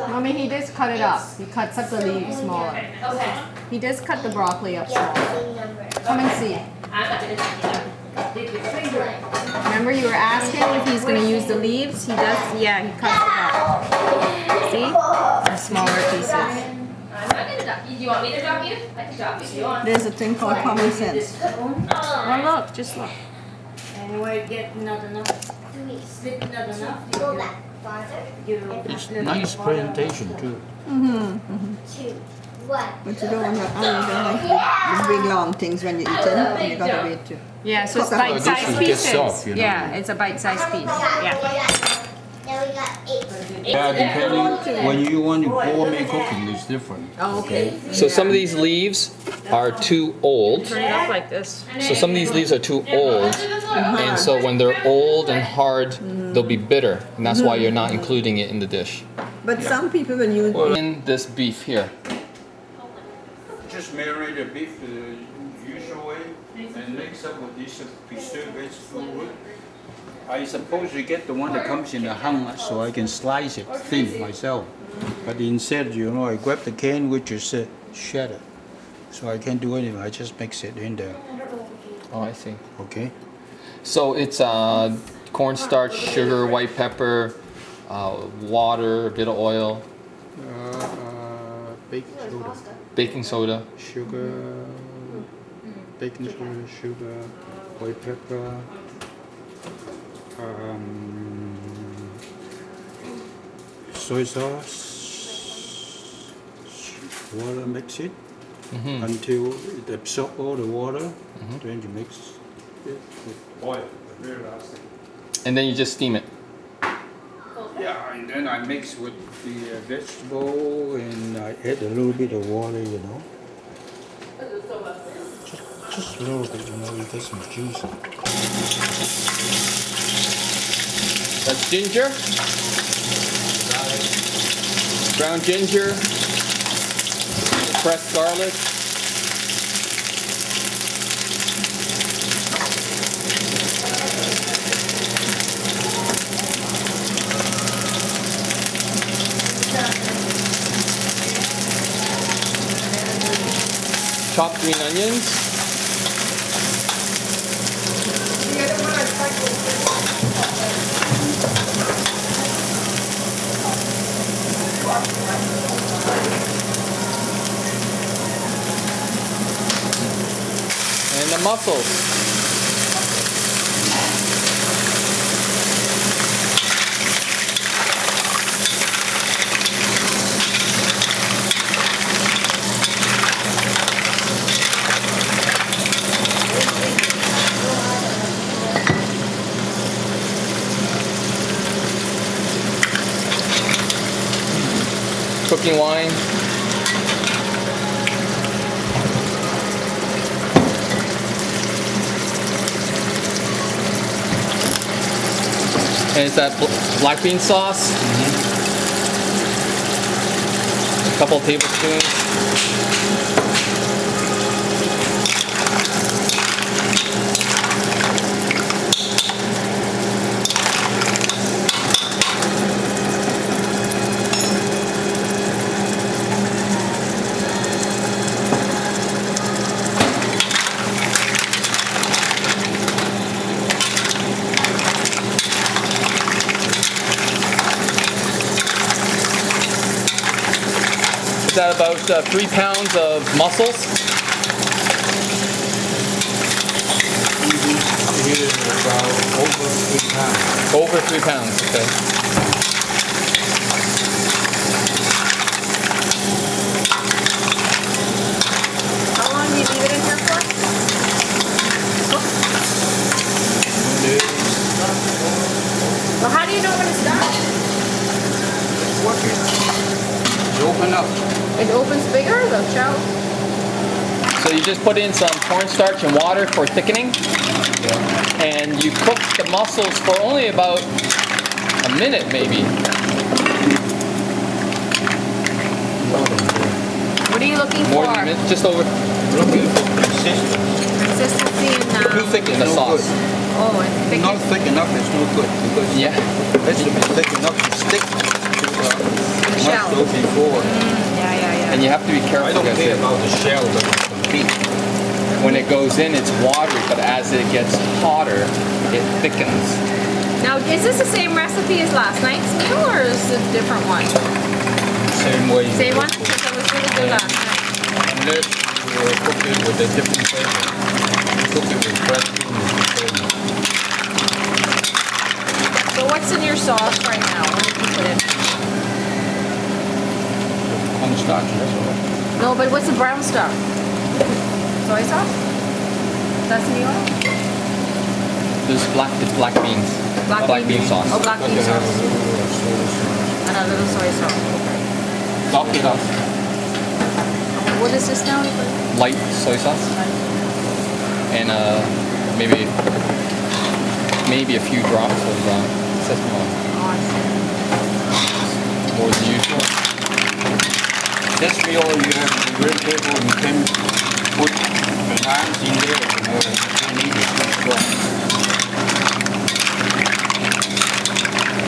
Mommy, he just cut it up. He cuts up the leaves smaller. Okay. He just cut the broccoli up smaller. Come and see. Remember you were asking if he's going to use the leaves? He does, yeah, he cuts it up. See? In smaller pieces. I'm not gonna drop you. Do you want me to drop you? I can drop you if you want. There's a thing called common sense. Oh, look, just look. And you get not enough. Split not enough. You Go give- back farther. give a It's little nice bit presentation too. 2, 1. But you don't want to, you don't like the big long things when you eat it. You gotta wait too. Yeah, so it's Cook up. bite-sized This is pieces. just soft, you know. Yeah, it's a bite-sized piece. Yeah. Now we got 8. Yeah, depending, when you want gourmet cooking, it's different. Oh, okay. So some of these leaves are too old. Turn it up like this. So some of these leaves are too old, and so when they're old and hard, they'll be bitter, and that's why you're not including it in the dish. But some people will use. In this beef here, Just marinate the beef the usual way and mix up with this preserved vegetable root. I suppose you get the one that comes in a hung so I can slice it thin myself. But instead, you know, I grab the can which is shattered. So I can't do anything, I just mix it in there. oh I see. Okay? So it's cornstarch, sugar, white pepper, water, a bit of oil, Baking soda, baking soda. baking soda, sugar, white pepper, soy sauce, water, mix it until it absorbs all the water. Then you mix it with oil, the very last thing. And then you just steam it. Yeah, and then I mix with the vegetable and I add a little bit of water, you know. Just a little bit, you know, you get some juice. That's ginger, ground ginger, pressed garlic, chopped green onions, The other one I tried was and the mussels. cooking wine. And it's that black bean sauce. A couple tablespoons. Is that about 3 pounds of mussels? Here is about over 3 pounds. Over 3 pounds, okay. How long do you leave it in here for? Well, how do you know when it's done? It's working. It's open up. It opens bigger, the shell. So you just put in some cornstarch and water for thickening, and you cook the mussels for only about a minute, maybe. What are you looking More for? than a minute, just over. Looking for consistency. Consistency and Too thick In is the no sauce. good. oh, and thick. Not thick enough is no good because Yeah. vegetable thick enough to stick to the shell. mussel before. Yeah. And you have to be careful I don't because care about the shell, but the meat. when it goes in, it's watery, but as it gets hotter, it thickens. Now, is this the same recipe as last night's meal, or is it a different one? Same way. Same one? Because it was really good last night. Unless you cook it with a different flavor. Cook it with fresh beans. So what's in your sauce right now? What did you put in? Cornstarch, that's all. No, but what's the brown stuff? Soy sauce? Sesame oil? There's black beans. Black bean sauce. Oh, black bean Got to have a sauce. little soy sauce. And a little soy sauce. Top it up. What is this now? Light soy sauce. And maybe a few drops of sesame oil. Oh, I see. More than usual. That's the oil you have to be very careful. You can put bananas in there, you need it too strong.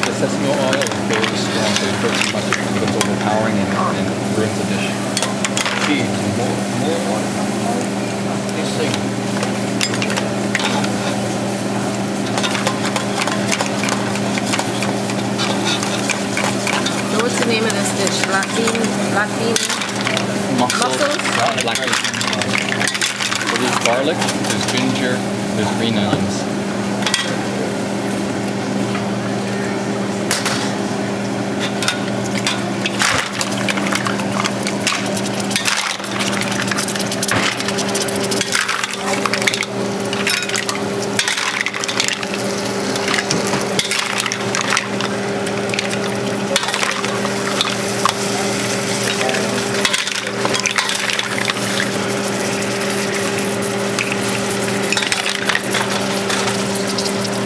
The sesame oil is very strong, so you put too much, it becomes overpowering and ruins the dish. See, more oil. This thing. So what's the name of this dish? Black bean Mussels, Mussels? black beans. So there's garlic, there's ginger, there's green onions.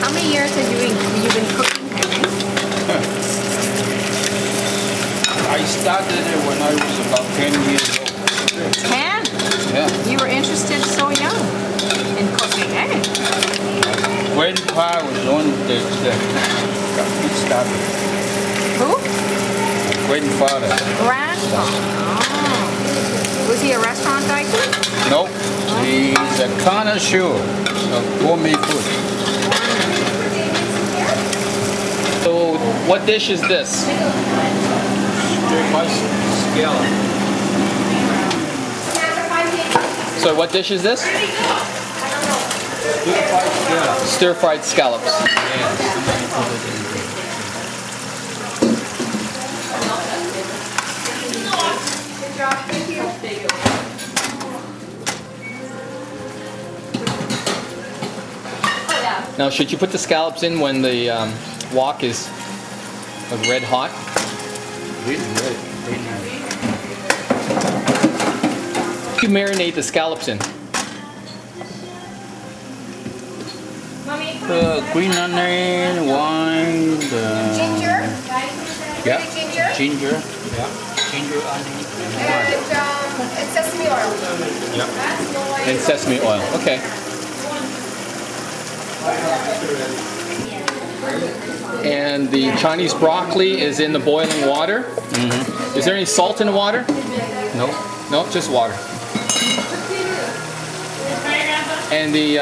How many years have you been cooking? I started it when I was about 10 years old. 10? Yeah. You were interested so young in cooking, eh? Grandpa was on the got me started. Who? Grandfather. Grandpa. Oh. Was he a restaurant guy too? Nope. He's a connoisseur of gourmet food. So what dish is this? Stir-fried scallop. So what dish is this? Stir-fried scallop. Stir-fried scallops. Now, should you put the scallops in when the wok is red hot? Really, really. you marinate the scallops in? Green onion, wine, Ginger, yeah, ginger, ginger, yeah, ginger, onion, and wine. and sesame oil. And sesame oil. Okay. And the Chinese broccoli is in the boiling water. Mm-hmm. Is there any salt in the water? No. No, just water. And the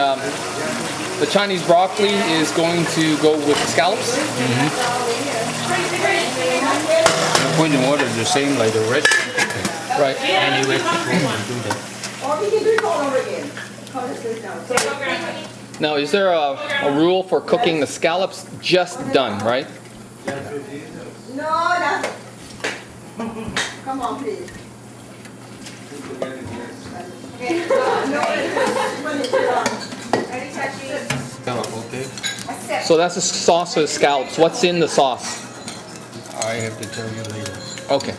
Chinese broccoli is going to go with the scallops. The boiling water is the same like the rest. Right. Any vegetable can do that. Or we can do it all over again. Cottage Cooking. Now, is there a rule for cooking the scallops just done, right? No, nothing. Come on, please. Okay. So that's the sauce for the scallops. What's in the sauce? I have to tell you later. Okay.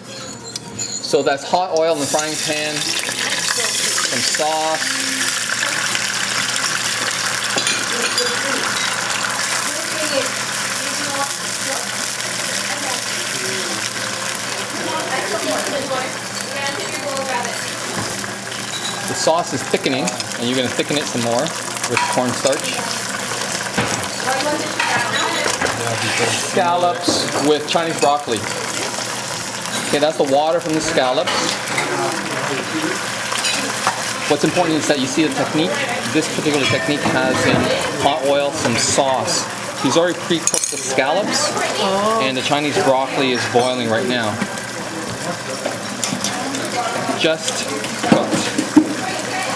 So that's hot oil in the frying pan, some sauce. The sauce is thickening, and you're going to thicken it some more with cornstarch. Scallops with Chinese broccoli. Okay, that's the water from the scallops. What's important is that you see the technique. This particular technique has in hot oil some sauce. He's already pre-cooked the scallops, and the Chinese broccoli is boiling right now. Just cooked.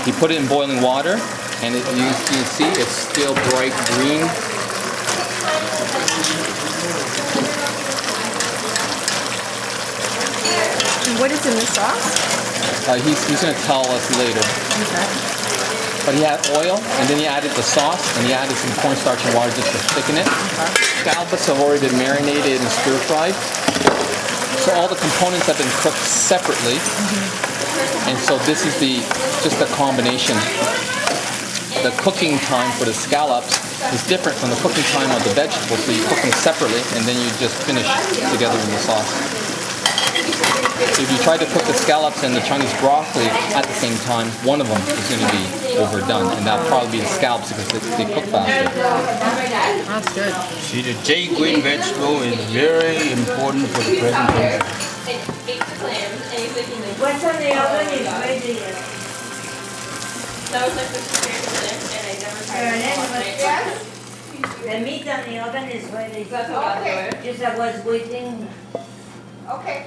He put it in boiling water, and you see it's still bright green. What is in the sauce? He's going to tell us later. Okay. But he had oil, and then he added the sauce, and he added some cornstarch and water just to thicken it. Scallops have already been marinated and stir-fried. So all the components have been cooked separately. And so this is just a combination. The cooking time for the scallops is different from the cooking time of the vegetables. So you cook them separately, and then you just finish together in the sauce. So if you try to cook the scallops and the Chinese broccoli at the same time, one of them is going to be overdone, and that'll probably be the scallops because they cook faster. That's good. See, the J green vegetable is very important for the presentation. What's on the oven is ready. The meat on the oven is ready. Okay. Just I was waiting. Okay.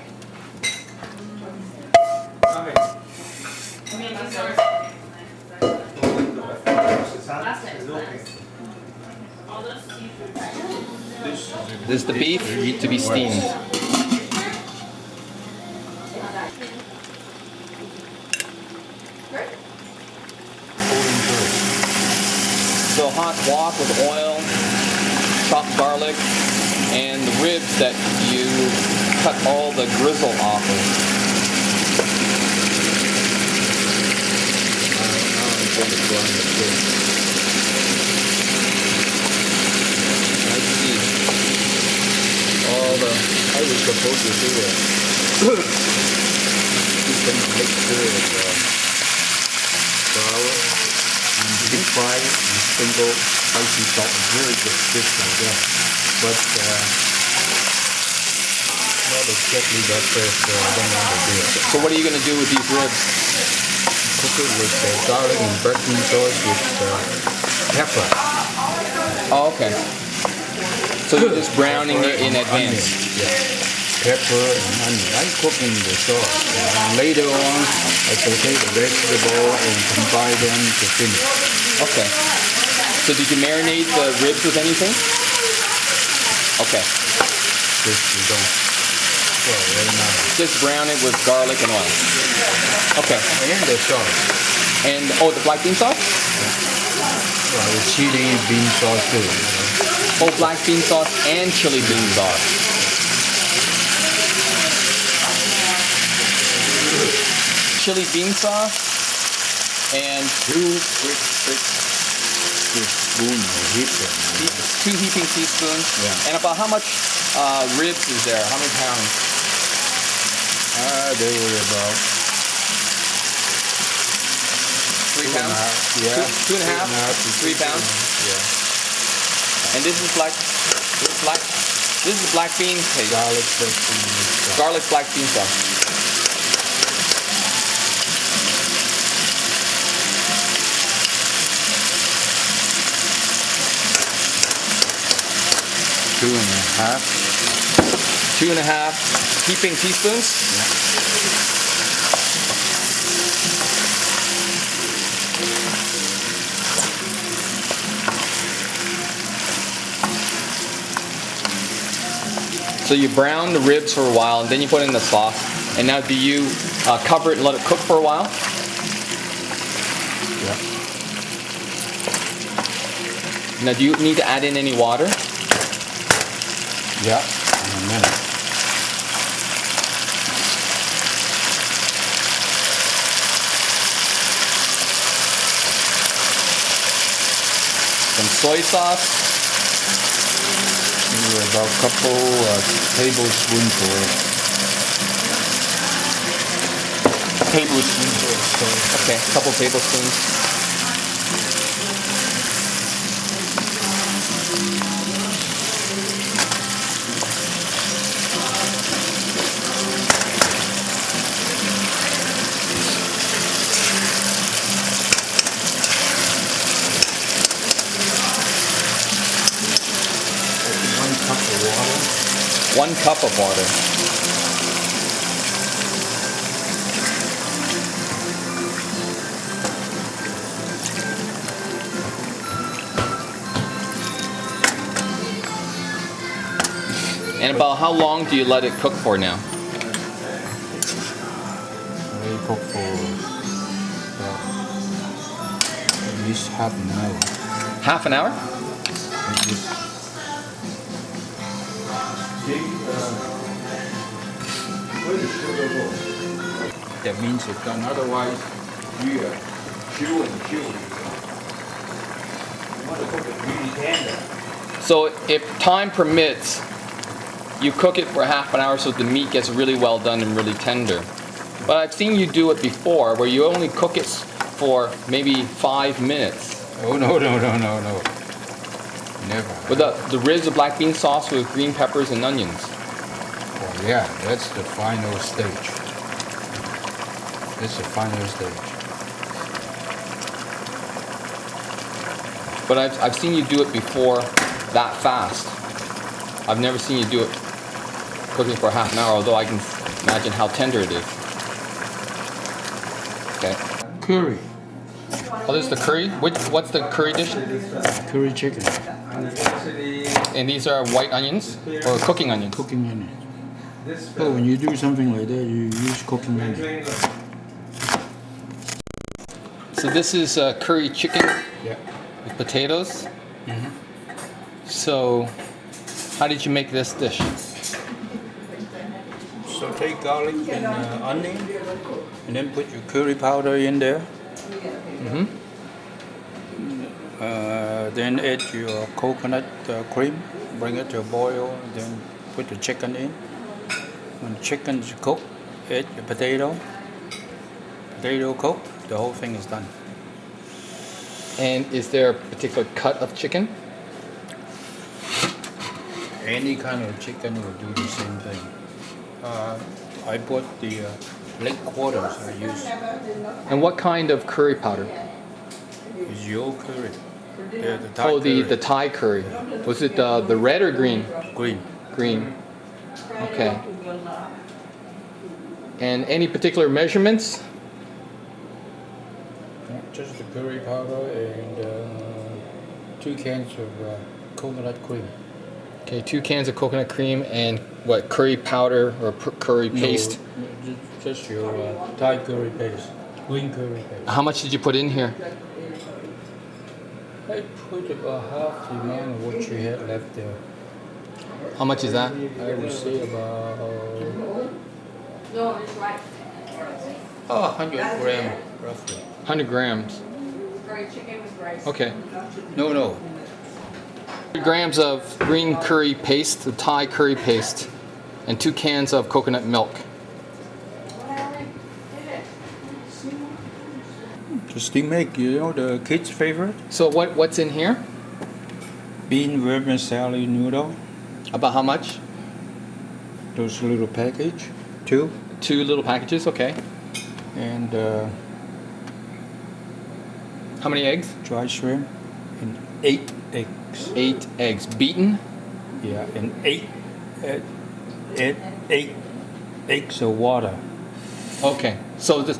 This is the beef to be steamed. So hot wok with oil, chopped garlic, and the ribs that you cut all the grizzle off of. I was supposed to do it. You can mixture of flour and deep fry and sprinkle spicy salt. Very good dish like that. But not exactly that fresh, so I don't want to do it. So what are you going to do with these ribs? Cook it with garlic and breadcrumb sauce with pepper. Oh, okay. So you're just browning it in advance. Yeah. Pepper and onion. I'm cooking the sauce. And later on, I saute the vegetable and combine them to finish. Okay. So did you marinate the ribs with anything? Okay. Just you don't. So very nice. Just brown it with garlic and oil. Okay. And the sauce. And the black bean sauce? Well, the chili bean sauce too. Oh, black bean sauce and chili bean sauce. Chili bean sauce And Two teaspoon of heaping. 2 heaping teaspoons. Yeah. And about how much ribs is there? How many pounds? They were about 3 pounds? Yeah. 2.5 to 3 pounds? Yeah. And this is black bean paste. Garlic sauce. Garlic black bean sauce. Two and a half. 2.5 heaping teaspoons. So you brown the ribs for a while, and then you put in the sauce. And now, do you cover it and let it cook for a while? Yeah. Now, do you need to add in any water? Yeah. In a minute. Some soy sauce. Maybe about a couple tablespoons of soy. Okay, a couple tablespoons. One cup of water. And about how long do you let it cook for now? Let it cook for at least half an hour. Half an hour? At least. That means it's done. Otherwise, you are chew and chew. You want to cook it really tender. So if time permits, you cook it for half an hour so the meat gets really well done and really tender. But I've seen you do it before where you only cook it for maybe 5 minutes. Oh, no. Never. With the ribs of black bean sauce with green peppers and onions. Oh, yeah, that's the final stage. That's the final stage. But I've seen you do it before that fast. I've never seen you do it cooking for half an hour, although I can imagine how tender it is. Okay. Curry. Oh, this is the curry? What's the curry dish? Curry chicken. And these are white onions or cooking onions? Cooking onions. Oh, when you do something like that, you use cooking onions. So this is curry chicken Yeah. with potatoes. So how did you make this dish? Saute garlic and onion, and then put your curry powder in there. Then add your coconut cream, bring it to a boil, then put the chicken in. When the chicken is cooked, add the potato cooked, the whole thing is done. And is there a particular cut of chicken? Any kind of chicken will do the same thing. I bought the leg quarters I use. And what kind of curry powder? It's your curry. The Thai Oh, curry. the Thai curry. Was it the red or green? Green. Green. Okay. And any particular measurements? Just the curry powder and 2 cans of coconut cream. Okay, 2 cans of coconut cream and what, curry powder or curry paste? No, just your Thai curry paste, green curry paste. How much did you put in here? I put about half the amount of what you had left there. How much is that? I would say about No, it's right. 100 grams. roughly. 100 grams. Fried chicken with rice. Okay. No. 100 grams of green curry paste, the Thai curry paste, and 2 cans of coconut milk. The steam egg, you know, the kids' favorite? So what's in here? Bean vermicelli noodle. About how much? Those little package. 2. 2 little packages, okay. And How many eggs? dried shrimp. And 8 eggs. 8 eggs. Beaten? Yeah, and 8 eggs of water. Okay. So the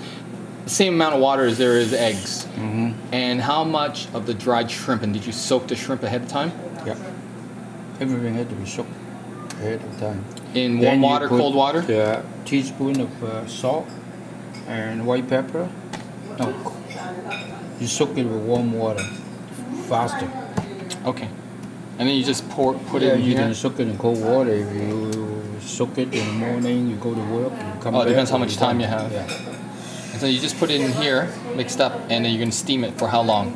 same amount of water as there is eggs. Mm-hmm. And how much of the dried shrimp? And did you soak the shrimp ahead of time? Yeah. Everything had to be soaked ahead of time. In Then warm you water, put cold water? a teaspoon of salt and white pepper. No, you soak it with warm water faster. Okay. And then you just put Yeah, it in you here? can soak it in cold water. If you soak it in the morning, you go to work, you come back. Oh, it depends how when much you're time done. you have. Yeah. And so you just put it in here, mixed up, and then you're going to steam it for how long?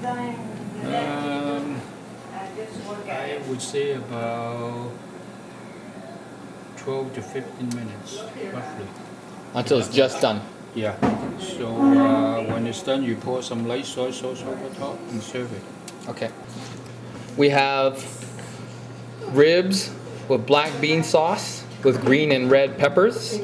I would say about 12 to 15 minutes, roughly. Until it's just done. Yeah. So when it's done, you pour some light soy sauce over top and serve it. Okay. We have ribs with black bean sauce with green and red peppers.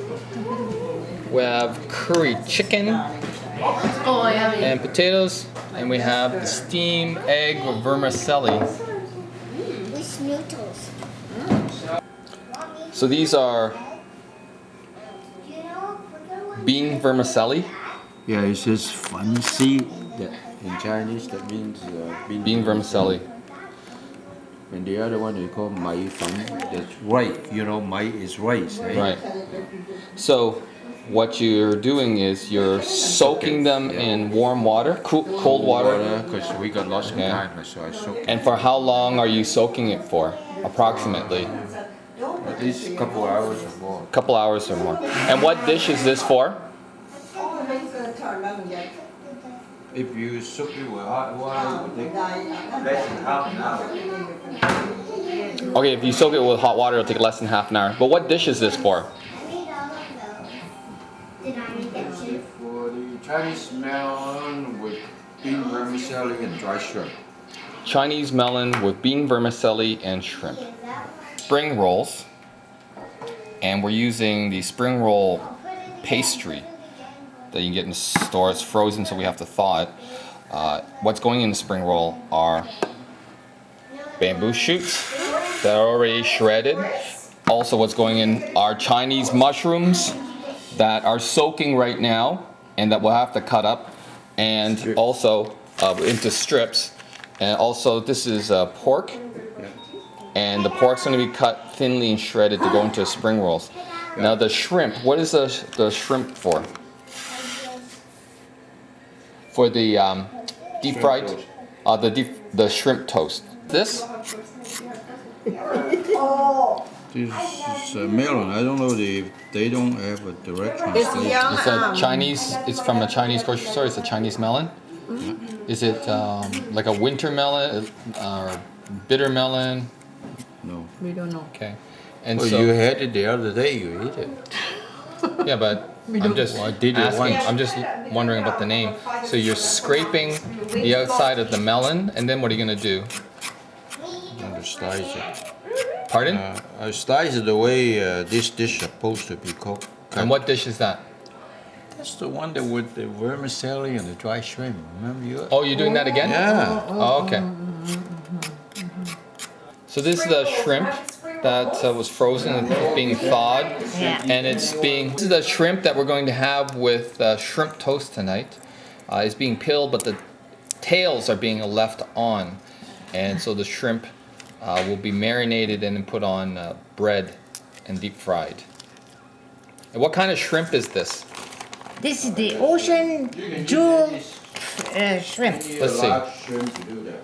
We have curry chicken Oh, yummy. and potatoes. And we have the steamed egg with vermicelli. With noodles. So these are bean vermicelli. Yeah, it says fancy. That in Chinese, that means Bean vermicelli. And the other one they call mai fan. That's right. You know, mai is rice. Eh? Right. So what you're doing is you're soaking them in warm water, cold water. Because we got lots of Okay. time, so I soak. And for how long are you soaking it for? Approximately. At least a couple hours or more. A couple hours or more. And what dish is this for? If you soak it with hot water, it will take less than half an hour. Okay, if you soak it with hot water, it'll take less than half an hour. But what dish is this for? Did I read that too? For the Chinese melon with bean vermicelli and dry shrimp. Chinese melon with bean vermicelli and shrimp. Spring rolls. And we're using the spring roll pastry that you can get in the store. It's frozen, so we have to thaw it. What's going in the spring roll are bamboo shoots that are already shredded. Also, what's going in are Chinese mushrooms that are soaking right now and that we'll have to cut up, and also into strips. And also, this is pork, and the pork's going to be cut thinly and shredded to go into spring rolls. Now, the shrimp, what is the shrimp for? For the deep fried, the shrimp toast. This? This is melon. I don't know they don't have a direct translation. It's a Chinese. It's from a Chinese grocery store. It's a Chinese melon. Is it like a winter melon or bitter melon? No. We don't know. Okay. And Well, so you had it the other day. You ate it. yeah, but I'm just Well, I did it asking. once. I'm just wondering about the name. So you're scraping the outside of the melon, and then what are you gonna do? And slice it. Pardon? I slice it the way this dish is supposed to be cooked. And what dish is that? That's the one that with the vermicelli and the dry shrimp. Remember you? Oh, you're doing that again? Yeah. Oh, okay. So this is the shrimp that was frozen and it's being thawed, and it's being. This is the shrimp that we're going to have with shrimp toast tonight. It's being peeled, but the tails are being left on, and so the shrimp will be marinated and then put on bread and deep fried. And what kind of shrimp is this? This is the ocean jewel shrimp. Let's see. Shrimp to do that.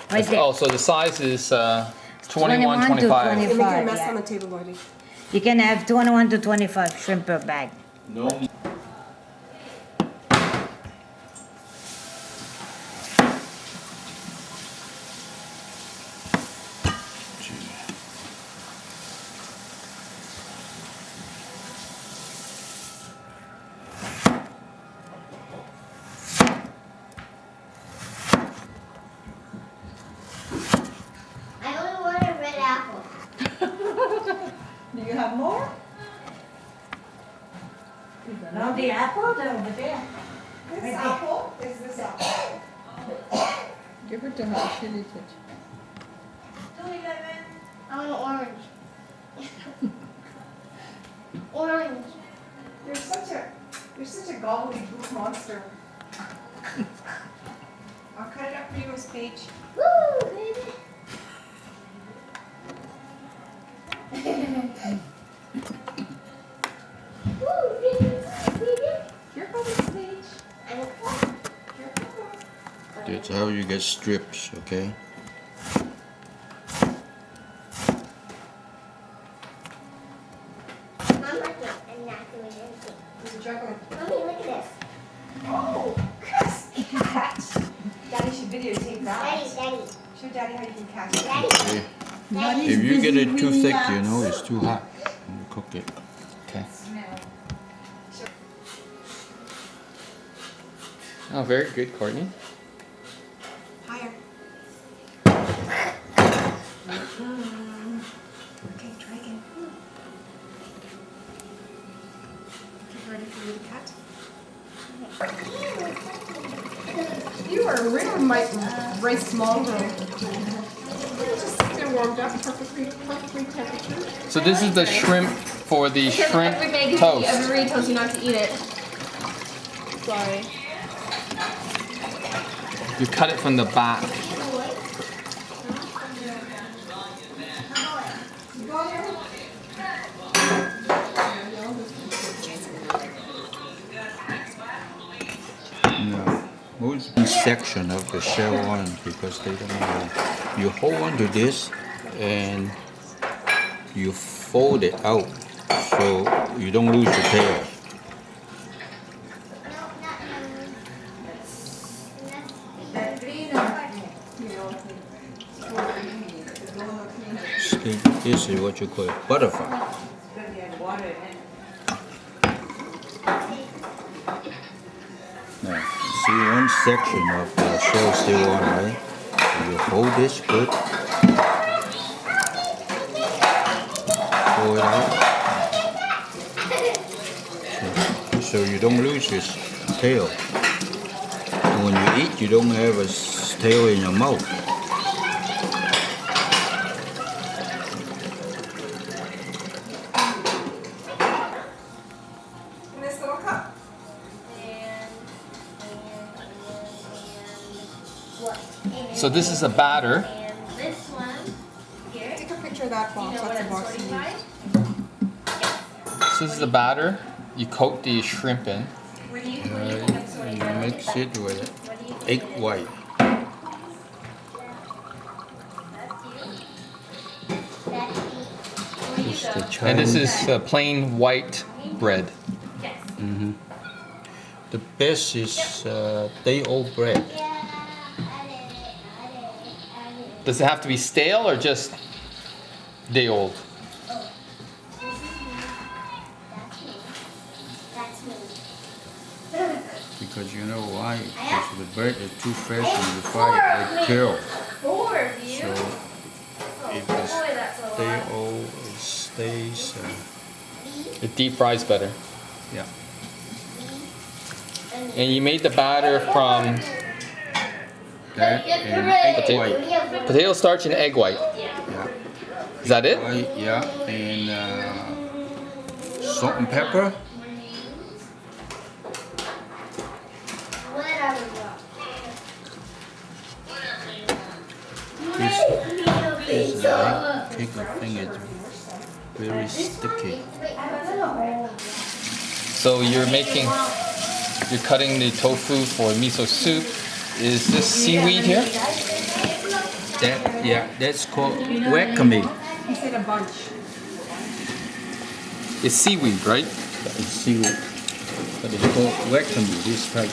Right there. Oh, so the size is 21 to 25. 25. You're making a mess Yeah. on the table, Lordy. You can have 21 to 25 shrimp per bag. No. want more? No, the apple, they're over there. This apple is this apple. Give it to her, she'll eat it. 211. I want orange. Orange. You're such a gobbledygook monster. I'll cut it up for you, Miss Peach. Woo, baby. Woo, baby. Here comes Miss Peach. I'm Here comes. That's how you get strips, okay? Mom, look it. I'm not doing anything. There's a juggler. Mommy, look at this. Oh, Chris, catch. Daddy should videotape that. Daddy. Show Daddy how you can catch it. Daddy. Okay. Daddy's If you get busy it too bringing thick, nuts. you know, it's too hot. You cook it. Okay. Oh, very good, Courtney. Higher. Okay, try again. Okay, ready for you to cut? You are really very small girl. Just sit there warmed up, perfectly temperature. So this is the shrimp for the shrimp toast. Everybody tells you not to eat it. Sorry. You cut it from the back. No. Most section of the shell on because they don't know. You hold on to this and you fold it out so you don't lose your tail. See, this is what you call butterfly. Now, see one section of the shell still on, right? So you hold this good. Pull it out. So you don't lose this tail. And when you eat, you don't have a tail in your mouth. In this little cup. So this is a batter. And this one here. Take a picture of that box. That's the box you need. So this is the batter. You coat the shrimp in. You mix it with egg white. It's the And this Chinese. is plain white bread. Mhm. The best is day-old bread. Does it have to be stale or just day old? That's me. Because you know why? Because the bread is too fresh and you fry it like kale. 4 of you. So if it's day-old, it stays. It deep fries better. Yeah. And you made the batter from That and egg Potato. white. potato starch and egg white. Yeah. Is that it? White, yeah, and salt and pepper. This cake thing is very sticky. So you're cutting the tofu for miso soup. Is this seaweed here? That's called wakame. He said a bunch. It's seaweed, right? It's seaweed, but it's called wakame. This type.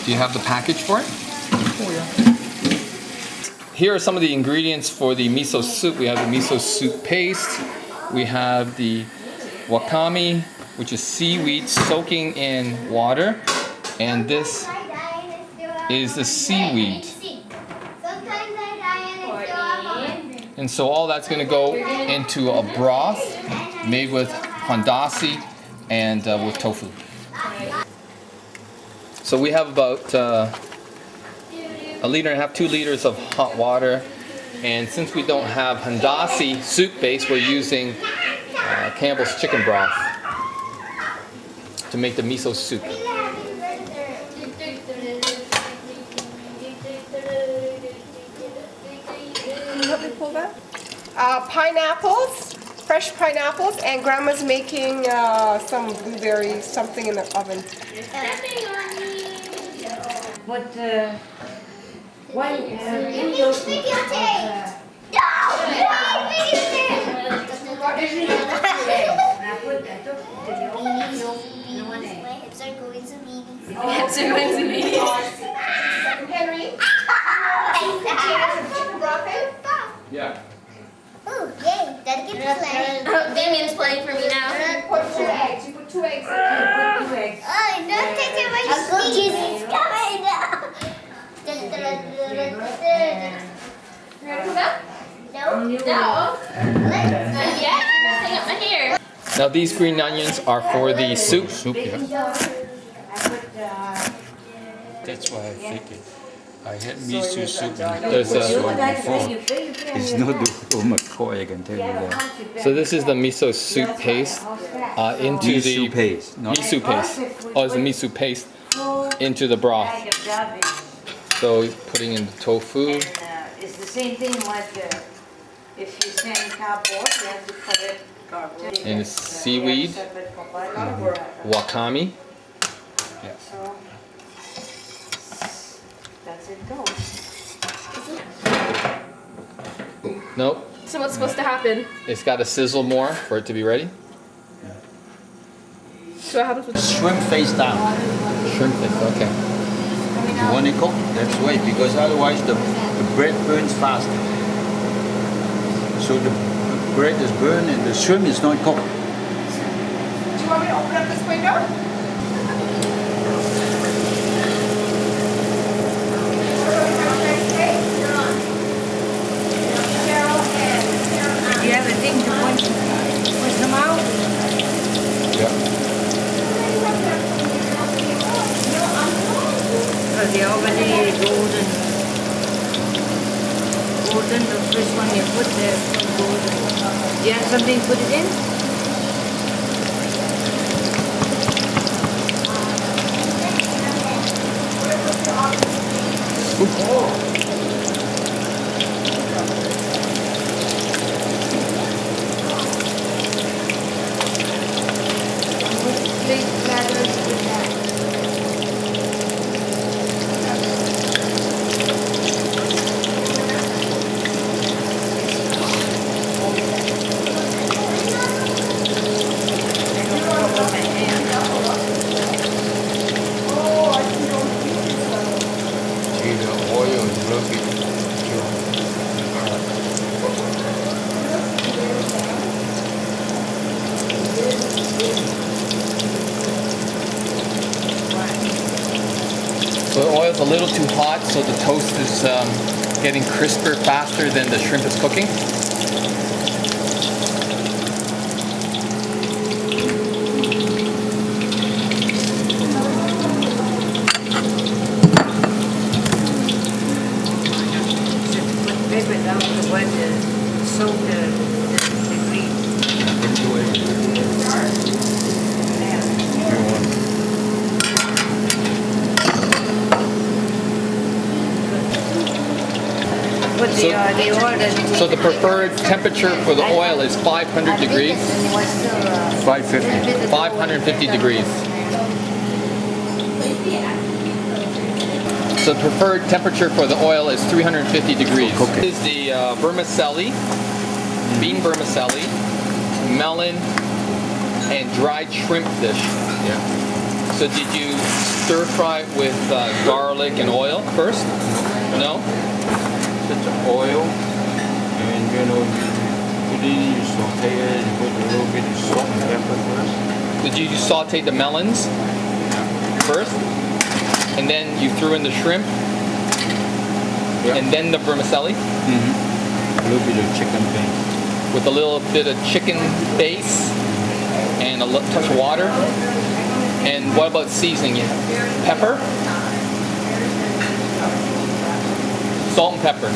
Do you have the package for it? Oh yeah. Here are some of the ingredients for the miso soup. We have the miso soup paste. We have the wakame, which is seaweed soaking in water. And this is the seaweed. And so all that's going to go into a broth. made with handasi and with tofu. So we have about 1.5 liters, 2 liters of hot water, and since we don't have handasi soup base, we're using Campbell's chicken broth to make the miso soup. Can you help me pull that? Pineapples, fresh pineapples, and Grandma's making some blueberry something in the oven. But one videotape. Henry? Yeah. Ooh, yay. Daddy can play. Oh, Damien's playing for me now. Put 2 eggs. You put 2 eggs in. Oh, don't take too much cheese. It's coming now. You ready for that? No. No. Yeah, hang up my hair. Now these green onions are for the soup. That's why I think it. I had miso soup There's before. It's not the McCoy, I can tell you that. So this is the miso soup paste into the Miso paste, not miso paste. Oh, it's a miso paste into the broth. So he's putting in the tofu. It's the same thing like if you send cardboard, you have to put it garbage. And it's seaweed, wakame. So that's it goes. Nope, So what's supposed to happen? it's got to sizzle more for it to be ready. So what happens with shrimp face down. Shrimp paste, okay. You want it cooked? That's the way, because otherwise the bread burns faster. So the bread is burned and the shrimp is not cooked. Do you want me to open up this window? Do you have a thing to push them out? Yeah. Because they're already golden. Golden, the first one you put there is golden. You have something to put it in? Big platters with that. See, the oil is really So the oil's a little too hot, so the toast is getting crisper faster than the shrimp is cooking. Paper down to what soak the green. But the order. So the preferred temperature for the oil is 500 degrees. 550. 550 degrees. So the preferred temperature for the oil is 350 degrees. This is the vermicelli, bean vermicelli, melon, and dried shrimp dish. Yeah. So did you stir fry it with garlic and oil first? No? Just the oil, and you know, you put it in, you saute it, you put a little bit of salt and pepper first. Did you saute the melons first? And then you threw in the shrimp? Yeah. And then the vermicelli? A little bit of chicken paste. with a little bit of chicken base and a touch of water. And what about seasoning? Pepper, salt and pepper.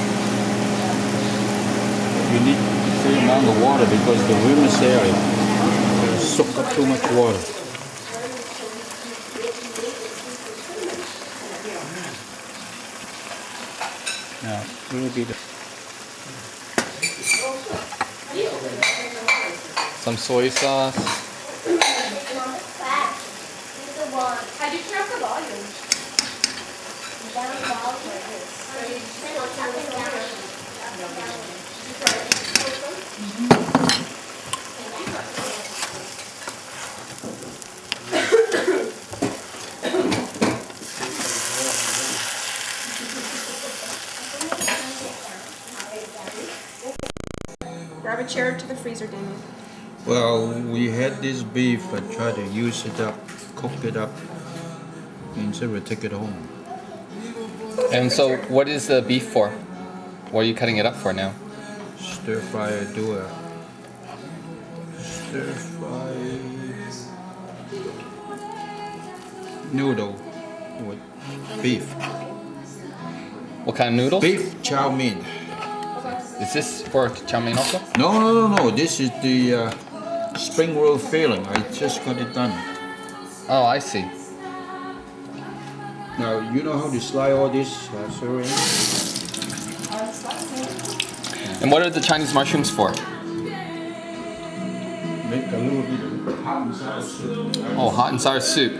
You need the same amount of water because the vermicelli soak up too much water. Now, a little bit. Some soy sauce. How do you turn up the volume? Grab a chair to the freezer, Damien. Well, we had this beef and tried to use it up, cook it up, instead we take it home. And so, what is the beef for? What are you cutting it up for now? Stir fry, do a stir fry noodle with beef. What kind of noodles? Beef chow mein. Is this for chow mein also? No. This is the spring roll filling. I just got it done. Oh, I see. Now, you know how to slide all this, sorry? And what are the Chinese mushrooms for? Make a little bit of hot and sour soup. Oh, hot and sour soup.